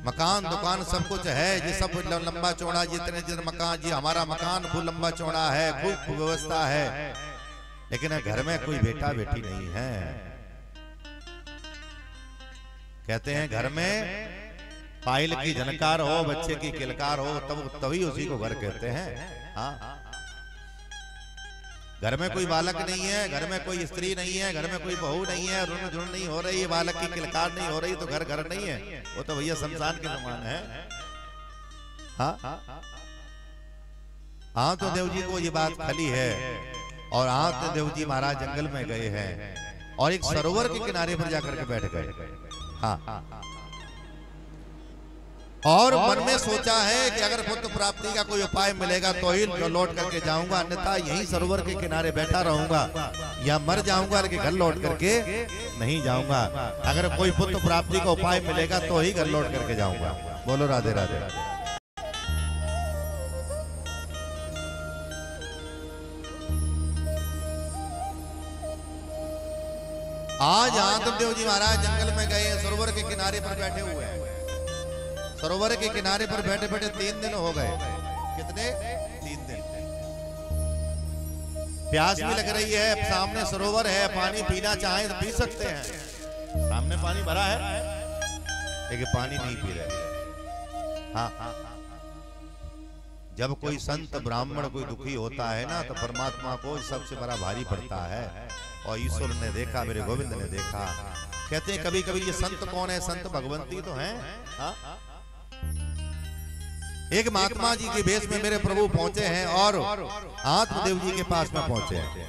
[SPEAKER 2] मकान दुकान सब कुछ है जी, सब लंबा चौड़ा जितने मकान जी, हमारा मकान खूब लंबा चौड़ा है, खूब व्यवस्था है, लेकिन घर में कोई बेटा बेटी नहीं है। कहते हैं घर में फाइल की झनकार हो, बच्चे की किलकार हो, तभी उसी को घर कहते हैं। हाँ घर में कोई बालक नहीं है, घर में कोई स्त्री नहीं है, घर में कोई बहू नहीं है, रुन झुन नहीं हो रही, बालक की किलकार नहीं हो रही, तो घर घर नहीं है, वो तो भैया शमशान के समान है। हाँ हाँ, तो देव जी को ये बात खली है। और हाँ, तो देव जी महाराज जंगल में गए हैं और एक सरोवर के किनारे पर जाकर के बैठ गए। हाँ, और मन में सोचा है कि अगर पुत्र प्राप्ति का कोई उपाय मिलेगा तो ही लौट करके जाऊंगा, अन्यथा यहीं सरोवर के किनारे बैठा रहूंगा, या मर जाऊंगा लेकिन घर लौट करके नहीं जाऊंगा। अगर कोई पुत्र प्राप्ति का उपाय मिलेगा तो ही घर लौट करके जाऊंगा। बोलो राधे राधे। आज आत्मदेव जी महाराज जंगल में गए, सरोवर के किनारे पर बैठे हुए हैं। सरोवर के किनारे पर बैठे बैठे 3 दिन हो गए। कितने? 3 दिन। प्यास भी लग रही है, सामने सरोवर है, पानी पीना चाहे तो पी सकते हैं, सामने पानी भरा है, लेकिन पानी नहीं पी रहे। हाँ, जब कोई संत ब्राह्मण कोई दुखी होता है ना, तो परमात्मा को सबसे बड़ा भारी पड़ता है। और ईश्वर ने देखा, मेरे गोविंद ने देखा। कहते हैं कभी कभी ये संत कौन है? संत भगवंती तो हैं। हाँ? एक महात्मा जी के भेष में मेरे प्रभु पहुंचे हैं और आत्मदेव जी के पास में पहुंचे हैं।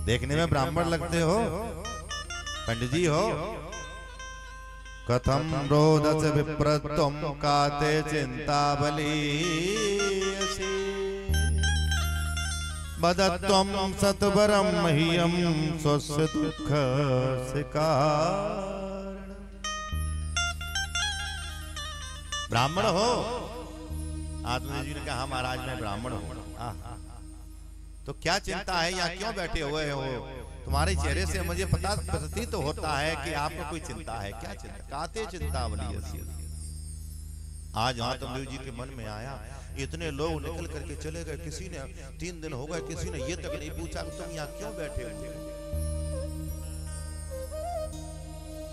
[SPEAKER 2] देखने में ब्राह्मण लगते हो, पंडित जी हो। कथम रोदस विप्रत्वम काते चिंता बलीयसी बदत्वम सतवरम मह्यम स्वस्य दुख सिकार। ब्राह्मण हो? आत्मदेव जी ने कहा महाराज मैं ब्राह्मण हूं। तो क्या चिंता है, यहाँ क्यों बैठे हुए हो? तुम्हारे चेहरे से मुझे पता प्रतीत तो होता है कि आपको कोई चिंता है। क्या चिंता? काते चिंता बली। आज आत्मदेव जी के मन में आया, इतने लोग निकल करके चले गए, किसी ने 3 दिन हो गए, किसी ने ये तक नहीं पूछा कि तुम यहाँ क्यों बैठे हुए।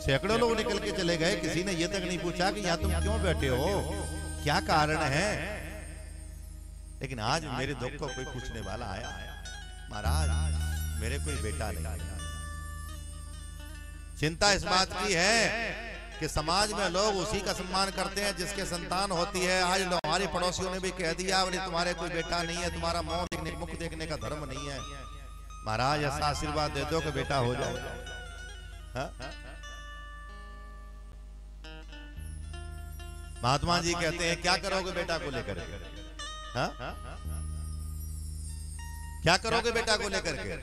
[SPEAKER 2] सैकड़ों लोग निकल के चले गए, किसी ने ये तक नहीं पूछा कि यहाँ तुम क्यों बैठे हो, क्या कारण है। लेकिन आज मेरे दुख को कोई पूछने वाला आया, महाराज मेरे कोई बेटा नहीं। चिंता इस बात की है कि समाज में लोग उसी का सम्मान करते हैं जिसके संतान होती है। आज हमारे पड़ोसियों ने भी कह दिया बोले तुम्हारे कोई बेटा नहीं है, तुम्हारा मुख देखने का धर्म नहीं है। महाराज ऐसा आशीर्वाद दे दो कि बेटा हो जाए। हा? महात्मा जी कहते हैं क्या करोगे बेटा को लेकर के? हाँ? क्या करोगे बेटा को लेकर के?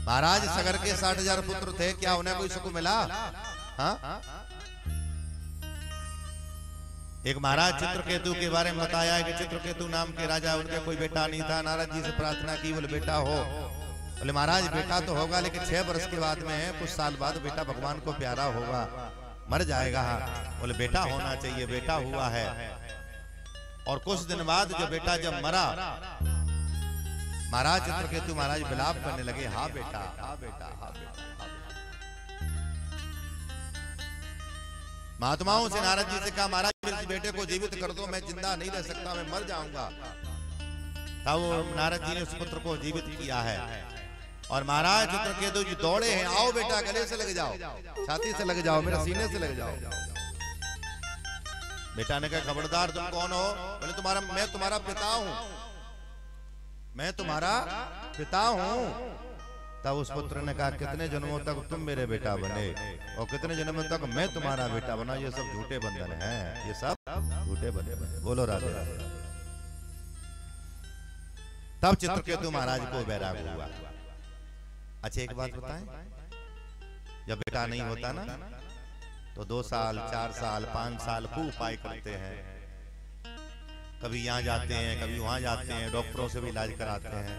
[SPEAKER 2] महाराज सगर के 60,000 पुत्र थे, क्या उन्हें कोई सुख मिला? हाँ? एक महाराज चित्रकेतु के बारे में बताया है कि चित्रकेतु नाम के राजा, उनके कोई बेटा नहीं था। नारद जी से प्रार्थना की, बोले बेटा हो। बोले महाराज बेटा तो होगा लेकिन 6 वर्ष के बाद में है, कुछ साल बाद बेटा भगवान को प्यारा होगा, मर जाएगा। बोले बेटा होना चाहिए, बेटा हुआ है। और कुछ दिन बाद जो बेटा जब मरा, महाराज चित्रकेतु महाराज विलाप करने लगे, हाँ बेटा, हाँ बेटा, हाँ बेटा। महात्माओं से नारद जी से कहा महाराज मेरे बेटे को जीवित कर दो, मैं जिंदा नहीं रह सकता, मैं मर जाऊंगा। तब नारद जी ने उस पुत्र को जीवित किया है। और महाराज चित्रकेतु जी दौड़े हैं, आओ बेटा गले से लग जाओ, छाती से लग जाओ, मेरे सीने से लग जाओ। बेटा ने कहा खबरदार तुम कौन हो? बोले मैं तुम्हारा पिता हूं, मैं तुम्हारा पिता हूं। तब उस पुत्र ने कहा कितने जन्मों तक तुम मेरे बेटा बने और कितने जन्मों तक मैं तुम्हारा बेटा बना? ये सब झूठे बंधन हैं, ये सब झूठे बंधन। बोलो राधे राधे। तब चित्रकेतु महाराज को वैराग हुआ। अच्छा एक बात बताएं, जब बेटा नहीं होता ना तो 2 साल 4 साल 5 साल खूब उपाय करते हैं, कभी यहाँ जाते हैं कभी वहां जाते हैं, डॉक्टरों से भी इलाज कराते हैं।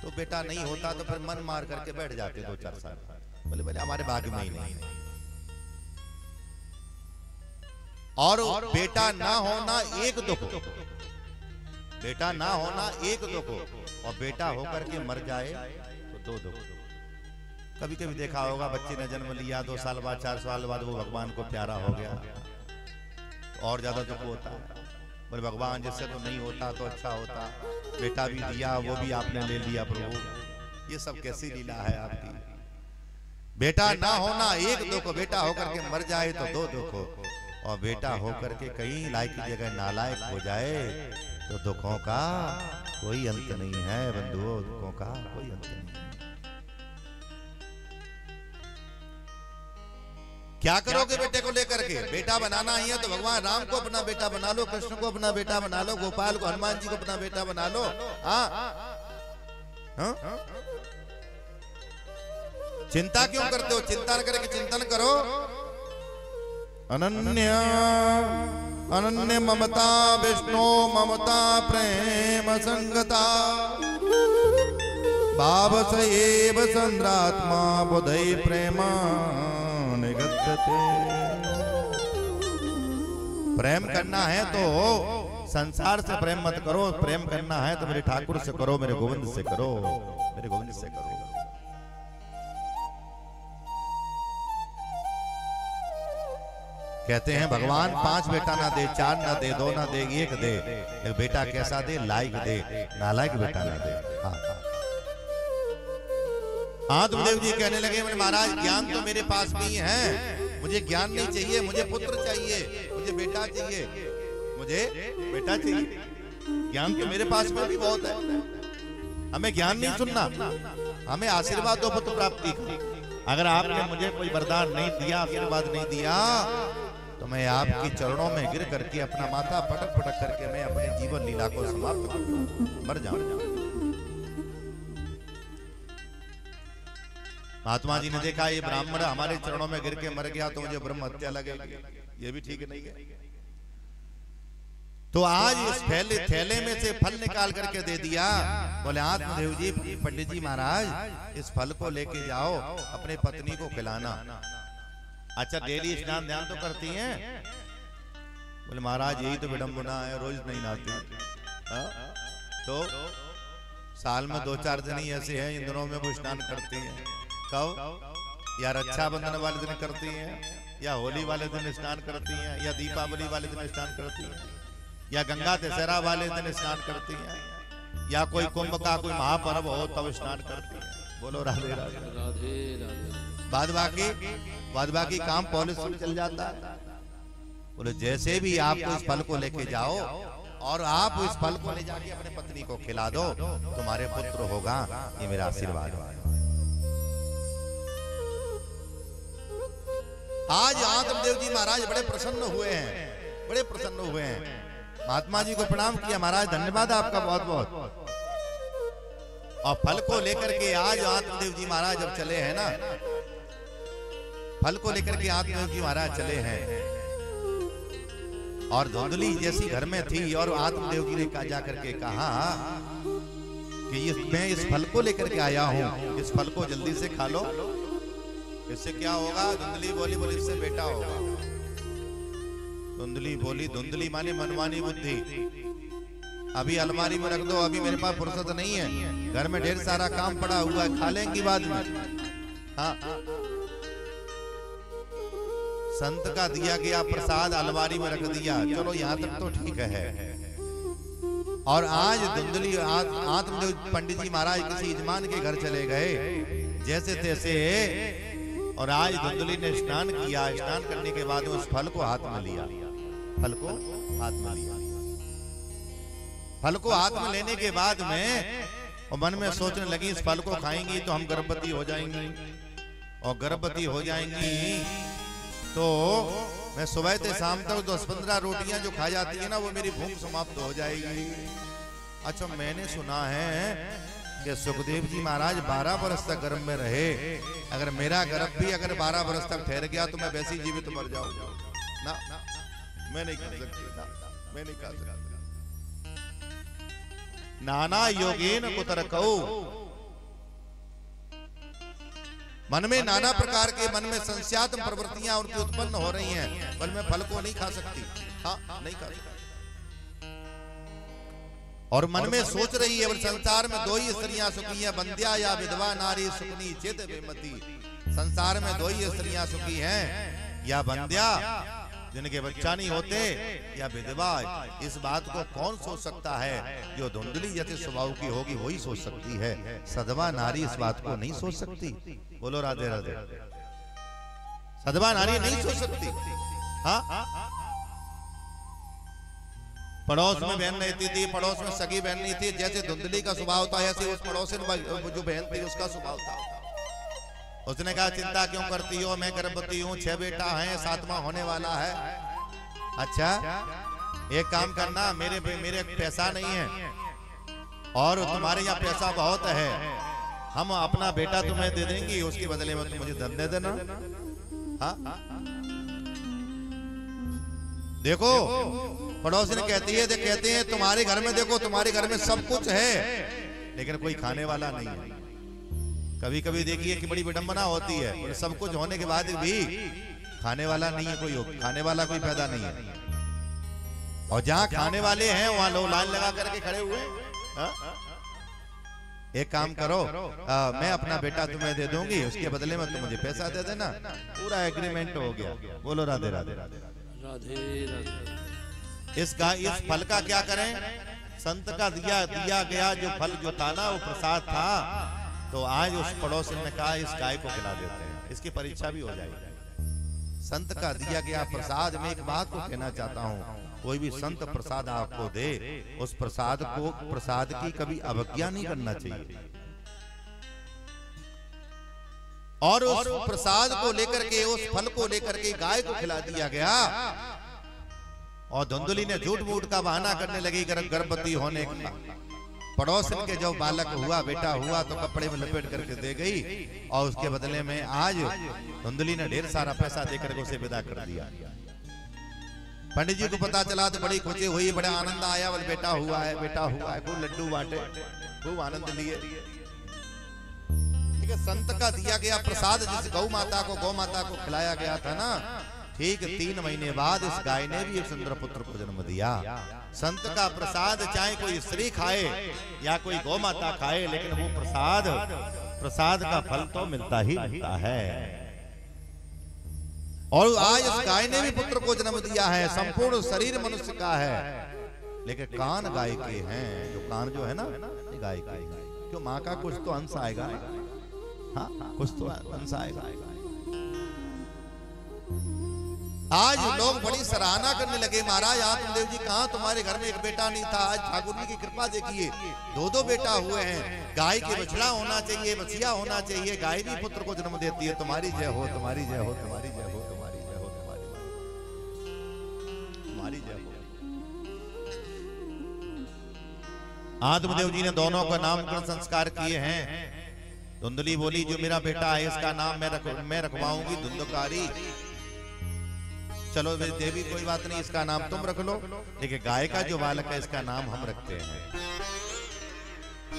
[SPEAKER 2] तो बेटा नहीं होता तो फिर मन मार करके बैठ जाते 2-4 साल। बोले बोले हमारे भाग्य में ही नहीं। और बेटा ना होना एक दुख, बेटा ना होना एक दुख, और बेटा होकर के मर जाए तो 2 दुख। कभी कभी देखा होगा बच्चे ने जन्म लिया, 2 साल बाद 4 साल बाद वो भगवान को प्यारा हो गया, तो और ज्यादा दुख होता है। बोले भगवान जिससे तो नहीं होता तो अच्छा होता, बेटा भी दिया वो भी आपने ले लिया प्रभु, ये सब कैसी लीला है आपकी। बेटा ना होना एक दुख, बेटा होकर के मर जाए तो दो दुख, और बेटा होकर के कहीं लायक की जगह नालायक हो जाए तो दुखों का कोई अंत नहीं है बंधुओं, दुखों का कोई अंत नहीं। क्या करोगे बेटे को लेकर के? बेटा बनाना ही है तो भगवान राम को अपना बेटा बना लो, कृष्ण को अपना बेटा बना लो, गोपाल को, हनुमान जी को अपना बेटा बना लो। चिंता क्यों करते हो? चिंता न करके चिंतन करो। अनन्य अनन्य ममता विष्णु ममता प्रेम संगता, भाव सएव चंद्रात्मा बुधई प्रेमा निगद्यते। प्रेम करना है तो संसार से प्रेम मत करो, प्रेम करना है तो मेरे ठाकुर से करो, मेरे गोविंद से करो, मेरे गोविंद से करो। कहते हैं भगवान 5 बेटा ना दे, 4 ना दे, 2 ना दे, 1 दे। एक बेटा कैसा दे? लायक दे, नालायक बेटा ना दे। आत्मदेव जी कहने लगे महाराज ज्ञान तो मेरे पास भी है, मुझे ज्ञान नहीं चाहिए, मुझे पुत्र चाहिए, मुझे बेटा चाहिए, मुझे बेटा चाहिए। ज्ञान तो मेरे पास में भी बहुत है, हमें ज्ञान नहीं सुनना, हमें आशीर्वाद दो पुत्र प्राप्ति का। अगर आपने मुझे कोई वरदान नहीं दिया, आशीर्वाद नहीं दिया, तो मैं आपके चरणों में गिर करके अपना माथा पटक पटक करके मैं अपने जीवन लीला को समाप्त कर दूं, मर जाऊं। महात्मा जी ने देखा ये ब्राह्मण हमारे चरणों में गिर के मर गया तो मुझे ब्रह्म हत्या लगेगी, ये भी ठीक नहीं है। तो आज इस थैले में से फल निकाल करके दे दिया। बोले आत्मदेव जी, पंडित जी महाराज इस फल को लेके जाओ, अपने पत्नी को खिलाना। अच्छा डेली स्नान ध्यान तो करती हैं? बोले महाराज यही तो विडंबना है, रोज नहीं नहाती। तो साल में 2-4 दिन ही ऐसे हैं इन दिनों में वो स्नान करती हैं। कब? या रक्षाबंधन वाले दिन करती हैं, या होली वाले दिन स्नान करती हैं, या दीपावली वाले दिन स्नान करती हैं, या गंगा दशहरा वाले दिन स्नान करती हैं, या कोई कुंभ का कोई महापर्व हो तब स्नान करती हैं। बोलो राधे राधे राधे राधे। बाद बाकी काम पॉलिश चल जाता है। बोले जैसे भी आपको इस फल को लेके जाओ और आप इस फल को ले जाके अपने पत्नी को खिला दो, तुम्हारे पुत्र होगा, ये मेरा आशीर्वाद है। आज आत्मदेव जी महाराज बड़े प्रसन्न हुए हैं, बड़े प्रसन्न हुए हैं। महात्मा जी को प्रणाम किया, महाराज धन्यवाद आपका बहुत बहुत। और फल को लेकर के आज आत्मदेव जी महाराज जब चले हैं ना, फल को लेकर के आत्मदेव जी महाराज चले हैं, और धुंधली जैसी घर में थी, और आत्मदेव जी ने जाकर के कहा कि मैं इस फल को लेकर के आया हूं, इस फल को जल्दी से खा लो, इससे क्या होगा? धुंधली बोली, बोली इससे बेटा होगा। धुंधली बोली, धुंधली माने मनमानी बुद्धि, अभी अलमारी में रख दो, अभी मेरे पास फुर्सत नहीं है, घर में ढेर सारा काम पड़ा हुआ है, खा लेंगी बाद में। हाँ, संत का दिया गया प्रसाद अलमारी में रख दिया, चलो यहाँ तक तो ठीक है। और आज धुंधली आत्मदेव पंडित जी महाराज किसी यजमान के घर चले गए जैसे तैसे, और आज धुंधली ने स्नान किया, स्नान करने के बाद उस फल को हाथ में लिया, फल को हाथ में लिया। फल को हाथ में लेने के बाद में और मन में सोचने लगी इस फल को खाएंगी तो हम गर्भवती हो जाएंगी, और गर्भवती हो जाएंगी तो मैं सुबह से शाम तक 10-15 रोटियां जो खा जाती है ना, वो मेरी भूख समाप्त हो जाएगी। अच्छा मैंने सुना है कि सुखदेव जी महाराज 12 वर्ष तक गर्भ में रहे, अगर मेरा गर्भ भी अगर 12 वर्ष तक ठहर गया तो मैं वैसे ही जीवित मर जाऊंगा ना, मैं नहीं कर सकती ना, मैं नहीं कर सकता। नाना योगेन कुतरकौ, मन में नाना प्रकार के मन में संस्यात्म प्रवृत्तियां उनकी उत्पन्न हो रही हैं, बल मैं फल को नहीं खा सकती। हाँ नहीं खा सकती। और मन में सोच रही है संसार में 2 ही स्त्रियां सुखी हैं, बंध्या या विधवा नारी सुखनी चित विमति। संसार में 2 ही स्त्रियां सुखी हैं, या बंध्या जिनके बच्चा नहीं होते या विधवा, इस बात को कौन सोच सकता है? जो धुंधली जैसे स्वभाव की होगी वही सोच सकती है। सधवा नारी इस बात को नहीं सोच सकती। बोलो राधे राधे। सधवा नारी नहीं सोच सकती। हाँ, पड़ोस में बहन रहती थी, पड़ोस में सगी बहन नहीं थी, जैसे धुंधली का स्वभाव था ऐसे उस पड़ोसन जो बहन थी उसका स्वभाव था। उसने कहा चिंता क्यों करती हो, मैं गर्भवती हूँ, 6 बेटा है, 7वां होने वाला है। अच्छा, एक काम करना, मेरे पैसा नहीं है और तुम्हारे यहाँ पैसा बहुत है, हम अपना बेटा तुम्हें दे देंगे, उसके बदले में तुम मुझे धन दे देना। हाँ, देखो पड़ोसी कहती है तुम्हारे घर में, देखो तुम्हारे घर में सब कुछ है लेकिन कोई खाने वाला नहीं है। कभी कभी देखिए कि बड़ी विडंबना होती है, सब कुछ होने के बाद भी खाने वाला नहीं है, कोई खाने वाला कोई पैदा नहीं है। और जहां खाने वाले हैं वहां लोग लाइन लगा करके खड़े हुए। एक काम करो, मैं अपना बेटा तुम्हें दे दूंगी, उसके बदले में तुम मुझे पैसा दे देना। पूरा एग्रीमेंट हो गया। बोलो राधे राधे राधे राधे। इस फल का क्या करें? संत का दिया गया जो फल जो था ना वो प्रसाद था, तो आज उस पड़ोसी ने कहा इस गाय को खिला देते हैं, इसकी परीक्षा भी हो जाएगी। संत का दिया गया प्रसाद। में एक बात को कहना चाहता हूँ, कोई भी संत प्रसाद आपको दे, उस प्रसाद की कभी अवज्ञा नहीं करना चाहिए। और उस प्रसाद को लेकर के, उस फल को लेकर के गाय को खिला दिया गया। और धुंधली ने झूठ मूठ का बहाना करने लगी गर्भवती होने का। पड़ोसन के जब बालक हुआ, बेटा हुआ, तो कपड़े में लपेट करके दे गई और उसके बदले में आज धुंधली ने ढेर सारा पैसा देकर के उसे विदा कर दिया। पंडित जी को पता चला तो बड़ी खुशी हुई, बड़ा आनंद आया, बोले बेटा हुआ है, बेटा हुआ है, खूब लड्डू बांटे, खूब आनंद लिए। ठीक है, संत का दिया गया प्रसाद जिस गौ माता को खिलाया गया था ना, ठीक 3 महीने बाद इस गाय ने भी एक सुंदर पुत्र को जन्म दिया। संत का प्रसाद चाहे कोई स्त्री खाए या कोई गौ माता खाए, लेकिन वो प्रसाद का फल तो मिलता ही मिलता है। और आज इस गाय ने भी पुत्र को जन्म दिया है। संपूर्ण शरीर मनुष्य का है लेकिन कान गाय के हैं। जो कान जो है ना गाय के, क्यों? माँ का कुछ तो अंश आएगा। हाँ, कुछ तो अंश आएगा। आज लोग बड़ी सराहना करने लगे, महाराज आत्मदेव जी कहाँ, तुम्हारे घर में एक बेटा नहीं था, आज ठाकुर जी की कृपा देखिए 2 बेटा हुए हैं। गाय के बछड़ा होना चाहिए, बछिया होना चाहिए, गाय भी पुत्र को जन्म देती है। तुम्हारी जय हो, तुम्हारी जय हो, तुम्हारी जय हो, तुम्हारी जय हो, तुम्हारी जय हो। आत्मदेव जी ने दोनों का नामकरण संस्कार किए हैं। धुंधली बोली जो मेरा बेटा है इसका नाम मैं रखवाऊंगी धुंधकारी। चलो देवी कोई बात नहीं, इसका नाम तुम रख लो, लेकिन गाय का जो बालक है इसका नाम हम रखते हैं।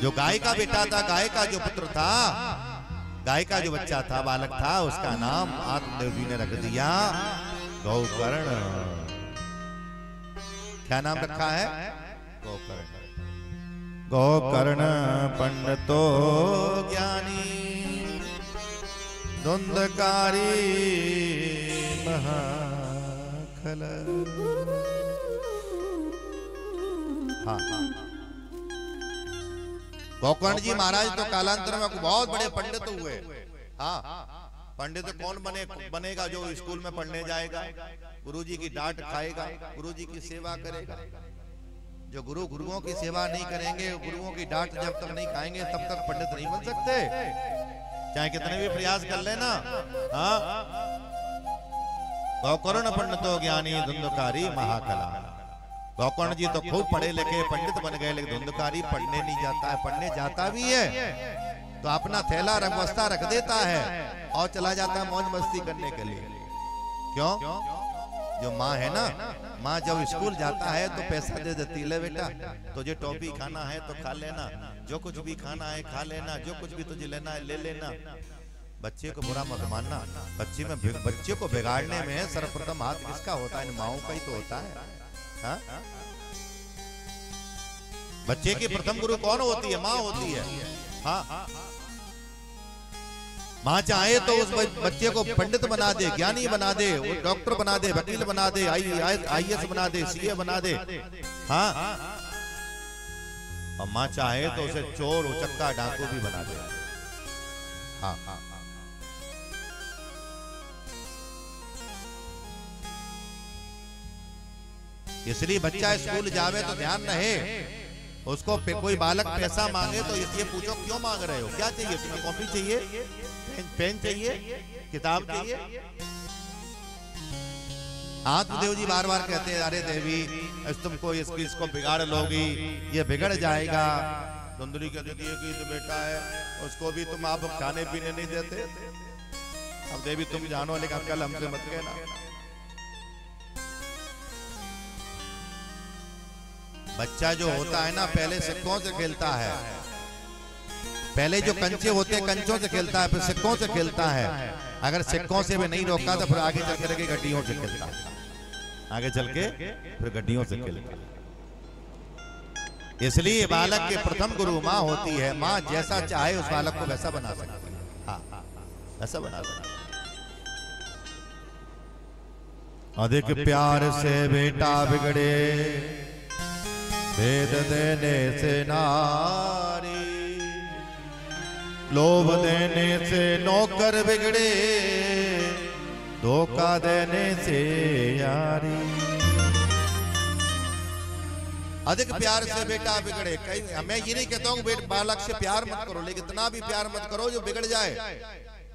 [SPEAKER 2] जो गाय का बेटा था, गाय का जो पुत्र था, गाय का जो बच्चा था, बालक था, उसका नाम आत्मदेव जी ने रख दिया गौकर्ण। क्या नाम रखा है? गौकर्ण। गौकर्ण पंडितो ज्ञानी धुंधकारी महाखल। हाँ, गौकर्ण जी महाराज तो कालांतर में बहुत बड़े पंडित हुए। हाँ, पंडित कौन बनेगा? जो स्कूल में पढ़ने जाएगा, गुरुजी की डांट खाएगा, गुरुजी की सेवा करेगा। जो गुरुओं की सेवा नहीं करेंगे, गुरुओं की डांट जब तक नहीं खाएंगे तब तक पंडित नहीं बन सकते, चाहे कितने भी प्रयास कर लेना। हाँ, गौकर्ण पंडितो ज्ञानी धुंधकारी महाकला। गौकर्ण जी तो खूब पढ़े लिखे पंडित बन गए, लेकिन धुंधकारी पढ़ने नहीं जाता है। पढ़ने जाता भी है तो अपना थैला रंगवस्ता रख देता है और चला जाता है मौज मस्ती करने के लिए। क्यों? जो माँ है ना, माँ जब स्कूल जाता है तो पैसा दे देती, ले बेटा तुझे टॉफी खाना है तो खा लेना, जो कुछ भी खाना है खा लेना, जो कुछ भी तुझे लेना है ले लेना। बच्चे को बुरा मत मानना। बच्चे को बिगाड़ने में सर्वप्रथम हाथ किसका होता है? इन माओं का ही तो होता है। हा? बच्चे की प्रथम गुरु कौन होती है? माँ होती है। हाँ, माँ चाहे तो उस बच्चे को पंडित बना दे, ज्ञानी बना दे, वो डॉक्टर बना दे, वकील बना दे, IAS बना दे, CA बना दे। हाँ, और माँ चाहे तो उसे चोर, उचक्का, डाकू भी बना दे। हाँ, हाँ, इसलिए बच्चा स्कूल जावे तो ध्यान रहे, उसको कोई बालक पैसा मांगे तो ये पूछो क्यों मांग रहे हो, क्या चाहिए तुम्हें, कॉपी चाहिए, पेन चाहिए, किताब चाहिए। आत्मदेव जी बार बार कहते हैं, अरे देवी तुमको इसको बिगाड़ लोगी, ये बिगड़ जाएगा। धुंधली कहती है कि तो बेटा है, उसको भी तुम आप खाने पीने नहीं देते। अब देवी तुम जानो, लेकिन कल हमसे मत कहना। बच्चा जो होता है ना, पहले सिक्कों से खेलता है, पहले जो कंचे होते हैं कंचों से खेलता है, फिर सिक्कों से खेलता है। अगर सिक्कों से भी नहीं रोका तो फिर आगे चल के गड्डियों से खेलता है, आगे चल के फिर गड्डियों से खेलता है। इसलिए बालक के प्रथम गुरु माँ होती है। माँ जैसा चाहे उस बालक को वैसा बना सकती है। हाँ, ऐसा बना सकती है। अधिक प्यार से बेटा बिगड़े, भेद देने से नारी, लोभ देने से नौकर बिगड़े, धोखा देने से यारी। अधिक प्यार से बेटा बिगड़े, कहीं मैं ये नहीं कहता हूँ बालक से प्यार मत करो, लेकिन इतना भी प्यार मत करो जो बिगड़ जाए।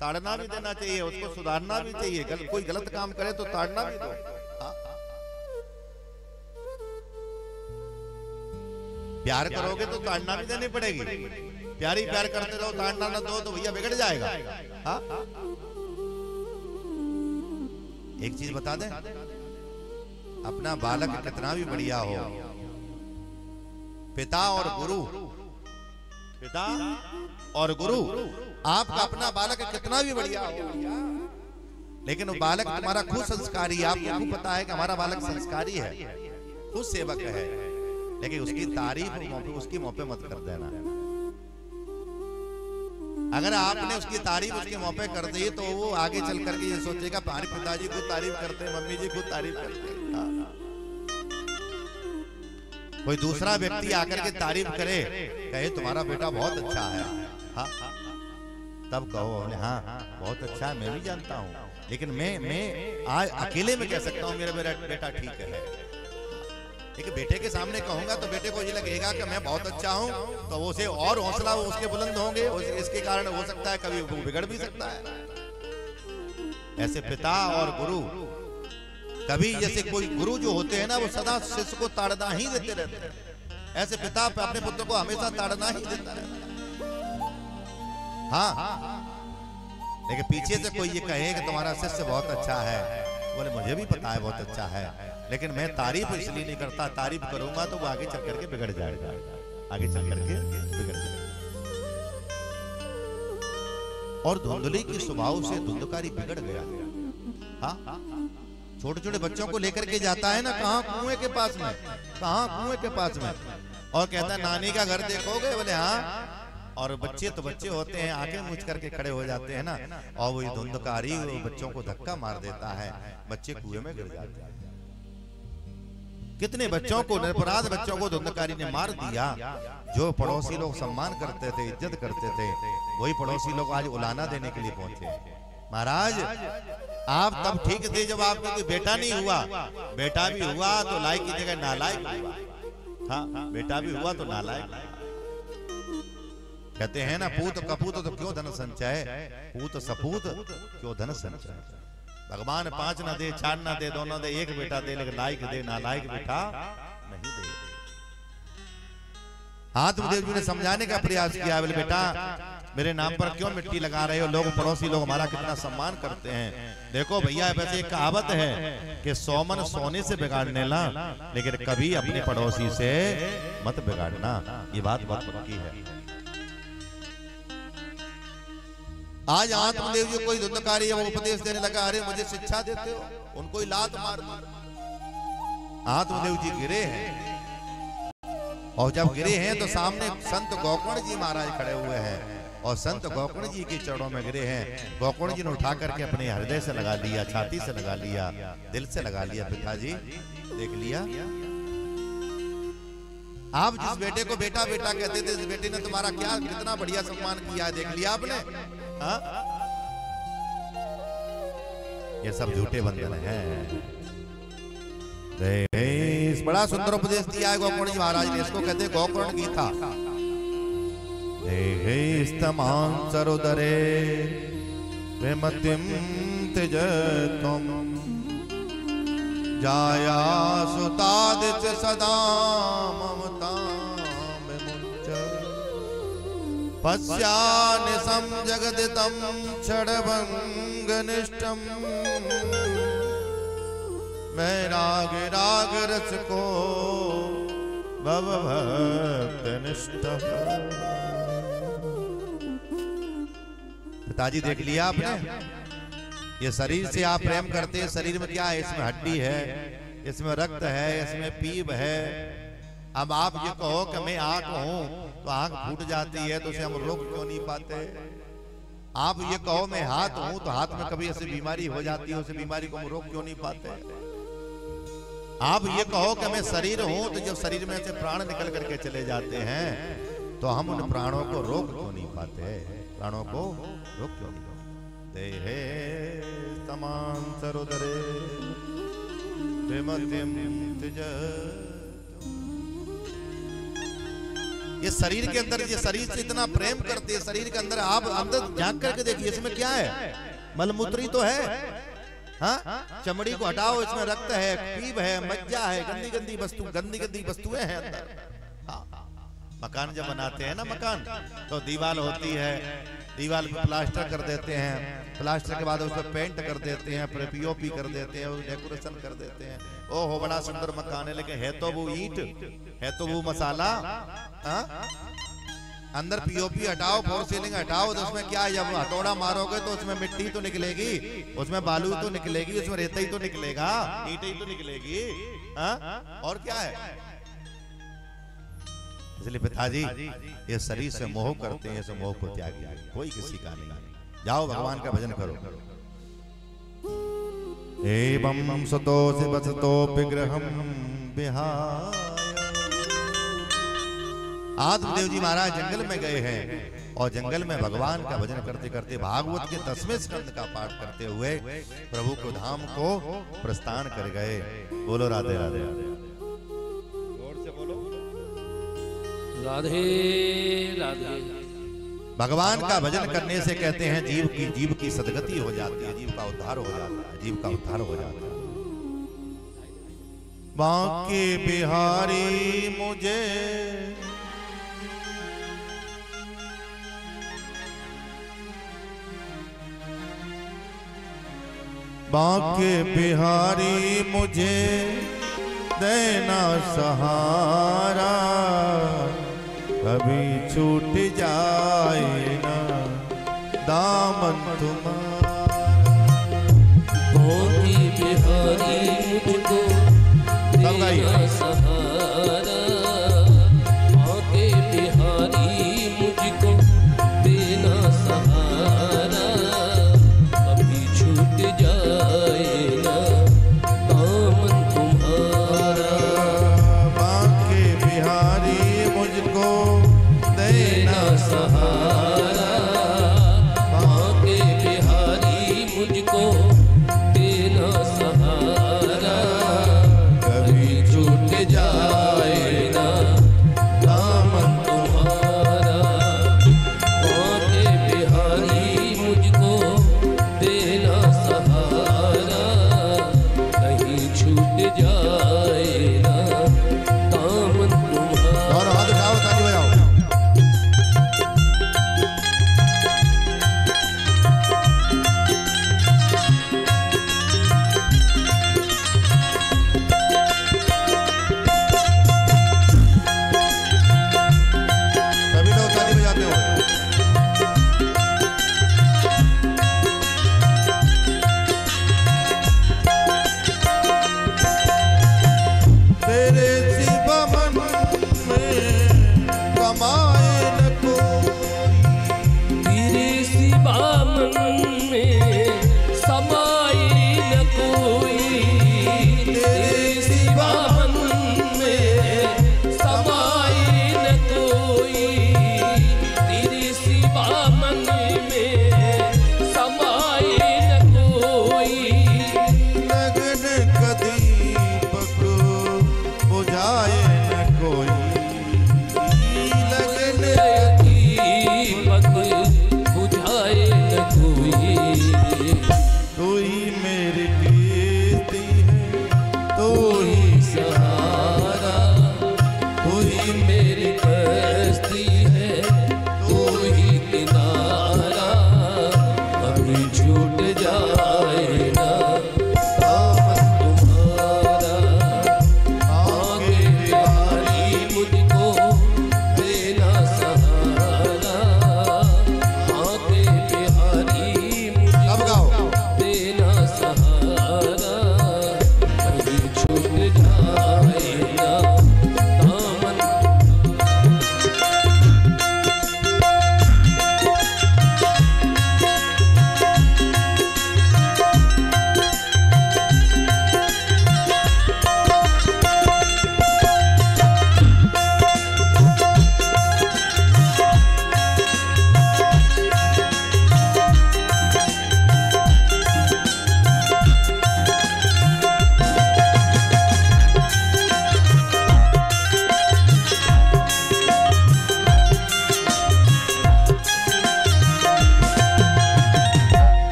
[SPEAKER 2] ताड़ना भी देना चाहिए, उसको सुधारना भी चाहिए। कोई गलत काम करे तो ताड़ना भी दो। प्यार करोगे तो ताड़ना भी देनी पड़ेगी। प्यारी प्यार करते रहो, ताड़ना न दो तो भैया बिगड़ जाएगा। हाँ? एक चीज बता दें, अपना बालक कितना भी बढ़िया हो, पिता और गुरु, पिता और गुरु, आपका अपना बालक कितना भी बढ़िया हो, लेकिन वो बालक तुम्हारा खुद संस्कारी है। आपको खूब पता है कि हमारा बालक संस्कारी है, खुद सेवक है, लेकिन उसकी तारीफ उसकी मुंह पे मत कर देना। अगर आपने उसकी तारीफ उसके मुंह पे कर दी तो वो आगे चल करके ये सोचेगा हमारे पिताजी खुद तारीफ करते हैं, मम्मी जी खुद तारीफ करते हैं। कोई दूसरा व्यक्ति आकर के तारीफ करे, कहे तुम्हारा बेटा बहुत अच्छा है, हाँ, तब कहो हाँ बहुत अच्छा है, मैं भी जानता हूँ, लेकिन मैं आज अकेले में कह सकता हूँ मेरा बेटा ठीक है। लेकिन बेटे के सामने कहूंगा तो बेटे को ये लगेगा कि मैं बहुत अच्छा हूं, तो उसे और हौसला उसके बुलंद होंगे, इसके कारण हो सकता है कभी वो बिगड़ भी सकता है। ऐसे पिता और गुरु, कभी जैसे कोई गुरु जो होते हैं ना, वो सदा शिष्य को ताड़ना ही देते रहते हैं। ऐसे पिता अपने पुत्र को हमेशा ताड़ना ही देता है। हाँ, लेकिन पीछे से कोई ये कहे कि तुम्हारा शिष्य बहुत अच्छा है, बोले मुझे भी पता है बहुत अच्छा है, लेकिन मैं तारीफ इसलिए नहीं करता, तारीफ करूंगा तो वो आगे चल करके बिगड़ जाएगा, आगे चल करके बिगड़ जाएगा। और धुंधली के स्वभाव से धुंधकारी बिगड़ गया। हाँ, छोटे छोटे बच्चों को लेकर के जाता है ना, कहाँ कुएं के पास में, कहाँ कुएं के पास में, और कहता है नानी का घर देखोगे, बोले हाँ, और बच्चे तो बच्चे होते हैं, आंखें मूंछ करके खड़े हो जाते हैं ना, और वही धुंधकारी बच्चों को धक्का मार देता है, बच्चे कुएं में गिर जाते हैं। कितने बच्चों को, निरपराध बच्चों को धुंधकारी ने मार दिया। जो पड़ोसी लोग सम्मान करते थे, इज्जत करते थे, वही पड़ोसी लोग आज उलाना देने के लिए पहुंचे। महाराज आप तब ठीक थे जब आपका कोई बेटा नहीं हुआ, बेटा भी हुआ तो लायक की जगह नालायक हुआ। हाँ, बेटा भी हुआ तो नालायक। कहते हैं ना, पूत कपूत तो क्यों धन संचय, पूत सपूत क्यों धन संचय। भगवान 5 ना दे, 4 ना दे, दोनों दे, एक बेटा दे, लेकिन लायक दे, नालायक बेटा नहीं दे। आत्मदेव जी ने समझाने का प्रयास किया, बोले बेटा मेरे नाम पर क्यों मिट्टी लगा रहे हो, लोग पड़ोसी लोग हमारा कितना सम्मान करते हैं। देखो भैया, वैसे एक कहावत है कि 100 मन सोने से बिगाड़ने ला, लेकिन कभी अपने पड़ोसी से मत बिगाड़ना, ये बात बहुत पक्की है। आज आत्मदेव जी कोई धुंधकारी है, वो उपदेश देने लगा, अरे मुझे शिक्षा देते हो, उनको ही लात मार दी। आत्मदेव जी गिरे हैं, और जब गिरे हैं तो सामने संत गोकर्ण जी महाराज खड़े हुए हैं। और संत गोकर्ण जी के चरणों में गिरे हैं। गोकर्ण जी ने उठा करके अपने हृदय से लगा लिया, छाती से लगा लिया, दिल से लगा लिया। पिताजी देख लिया, आप जिस बेटे को बेटा बेटा कहते थे, इस बेटे ने तुम्हारा क्या कितना बढ़िया सम्मान किया है, देख लिया आपने। हा? ये सब झूठे बंधन हैं। इस बड़ा सुंदर उपदेश दिया है गोकर्ण जी महाराज ने, इसको कहते हैं गोकर्ण गीता। स्तमान सरोदरे विमतिम त्यजतुम जाया सुतादित सदा ममतां विमुच्च पश्यानिसं जगदितं क्षणभंगनिष्ठम् वैराग राग रस को भवभक्तनिष्ठः। पिताजी देख लिया आपने, ये शरीर से आप प्रेम करते हैं। शरीर में क्या है? इसमें हड्डी है, इसमें रक्त है, इसमें पीप है। अब आप ये कहो कि मैं आंख हूं, तो आंख फूट जाती है, तो उसे हम रोक क्यों नहीं पाते? आप ये कहो मैं हाथ हूं, तो हाथ में कभी ऐसी बीमारी हो जाती है, उस बीमारी को हम रोक क्यों नहीं पाते? आप ये कहो कि मैं शरीर हूं, तो जब शरीर में से प्राण निकल करके चले जाते हैं, तो हम उन प्राणों को रोक क्यों नहीं पाते? प्राणों को रोक क्यों नहीं पाते? हे समान सरोदरे विमतिम त्यजतुम। ये शरीर के अंदर, ये शरीर से इतना प्रेम करते हैं, शरीर के अंदर आप अंदर झांक करके देखिए, इसमें क्या है? मलमूत्री तो है, हाँ? चमड़ी को हटाओ, इसमें रक्त है, पीप है, मज्जा है, गंदी गंदी वस्तुएं हैं अंदर। मकान जब बनाते हैं ना, मकान तो दीवार होती है, दीवार पे प्लास्टर कर देते हैं, प्लास्टर के बाद उसमें पेंट कर देते हैं, फिर पीओपी कर देते हैं, डेकोरेशन कर देते हैं। ओहो बड़ा सुंदर मकान है, लेकिन है तो वो ईंट, है तो वो मसाला। हाँ? अंदर पीओपी हटाओ, फोर सीलिंग हटाओ, तो उसमें क्या है? जब हथौड़ा मारोगे तो उसमें मिट्टी तो निकलेगी, उसमें बालू तो निकलेगी, उसमें रेता ही तो निकलेगा, ईंट ही तो निकलेगी। हाँ? और क्या है? इसलिए पिताजी ये शरीर से मोह करते हैं, इस मोह को त्यागिए, कोई किसी का नहीं। जाओ भगवान का भजन करो। एवं सतो शिवसतो विग्रहम विहाय। आदिदेव जी महाराज जंगल में गए हैं, और जंगल में भगवान का भजन करते करते भागवत के 10वें स्कंद का पाठ करते हुए प्रभु को धाम को प्रस्थान कर गए। बोलो राधे राधे।
[SPEAKER 3] राधे राधे।
[SPEAKER 2] भगवान का भजन करने से कहते हैं जीव की सदगति हो जाती है, जीव का उद्धार हो जाता है, जीव का उद्धार हो जाता है। बांके बिहारी मुझे बांके बिहारी मुझे देना सहारा, कभी छूट जाए ना दामन तुम्हारा।
[SPEAKER 3] बांके बिहारी मुझको देना सहारा, बांके बिहारी मुझको देना सहारा, कभी छूट जाए ना दामन तुम्हारा।
[SPEAKER 2] बांके बिहारी मुझको देना
[SPEAKER 3] सहारा, बांके बिहारी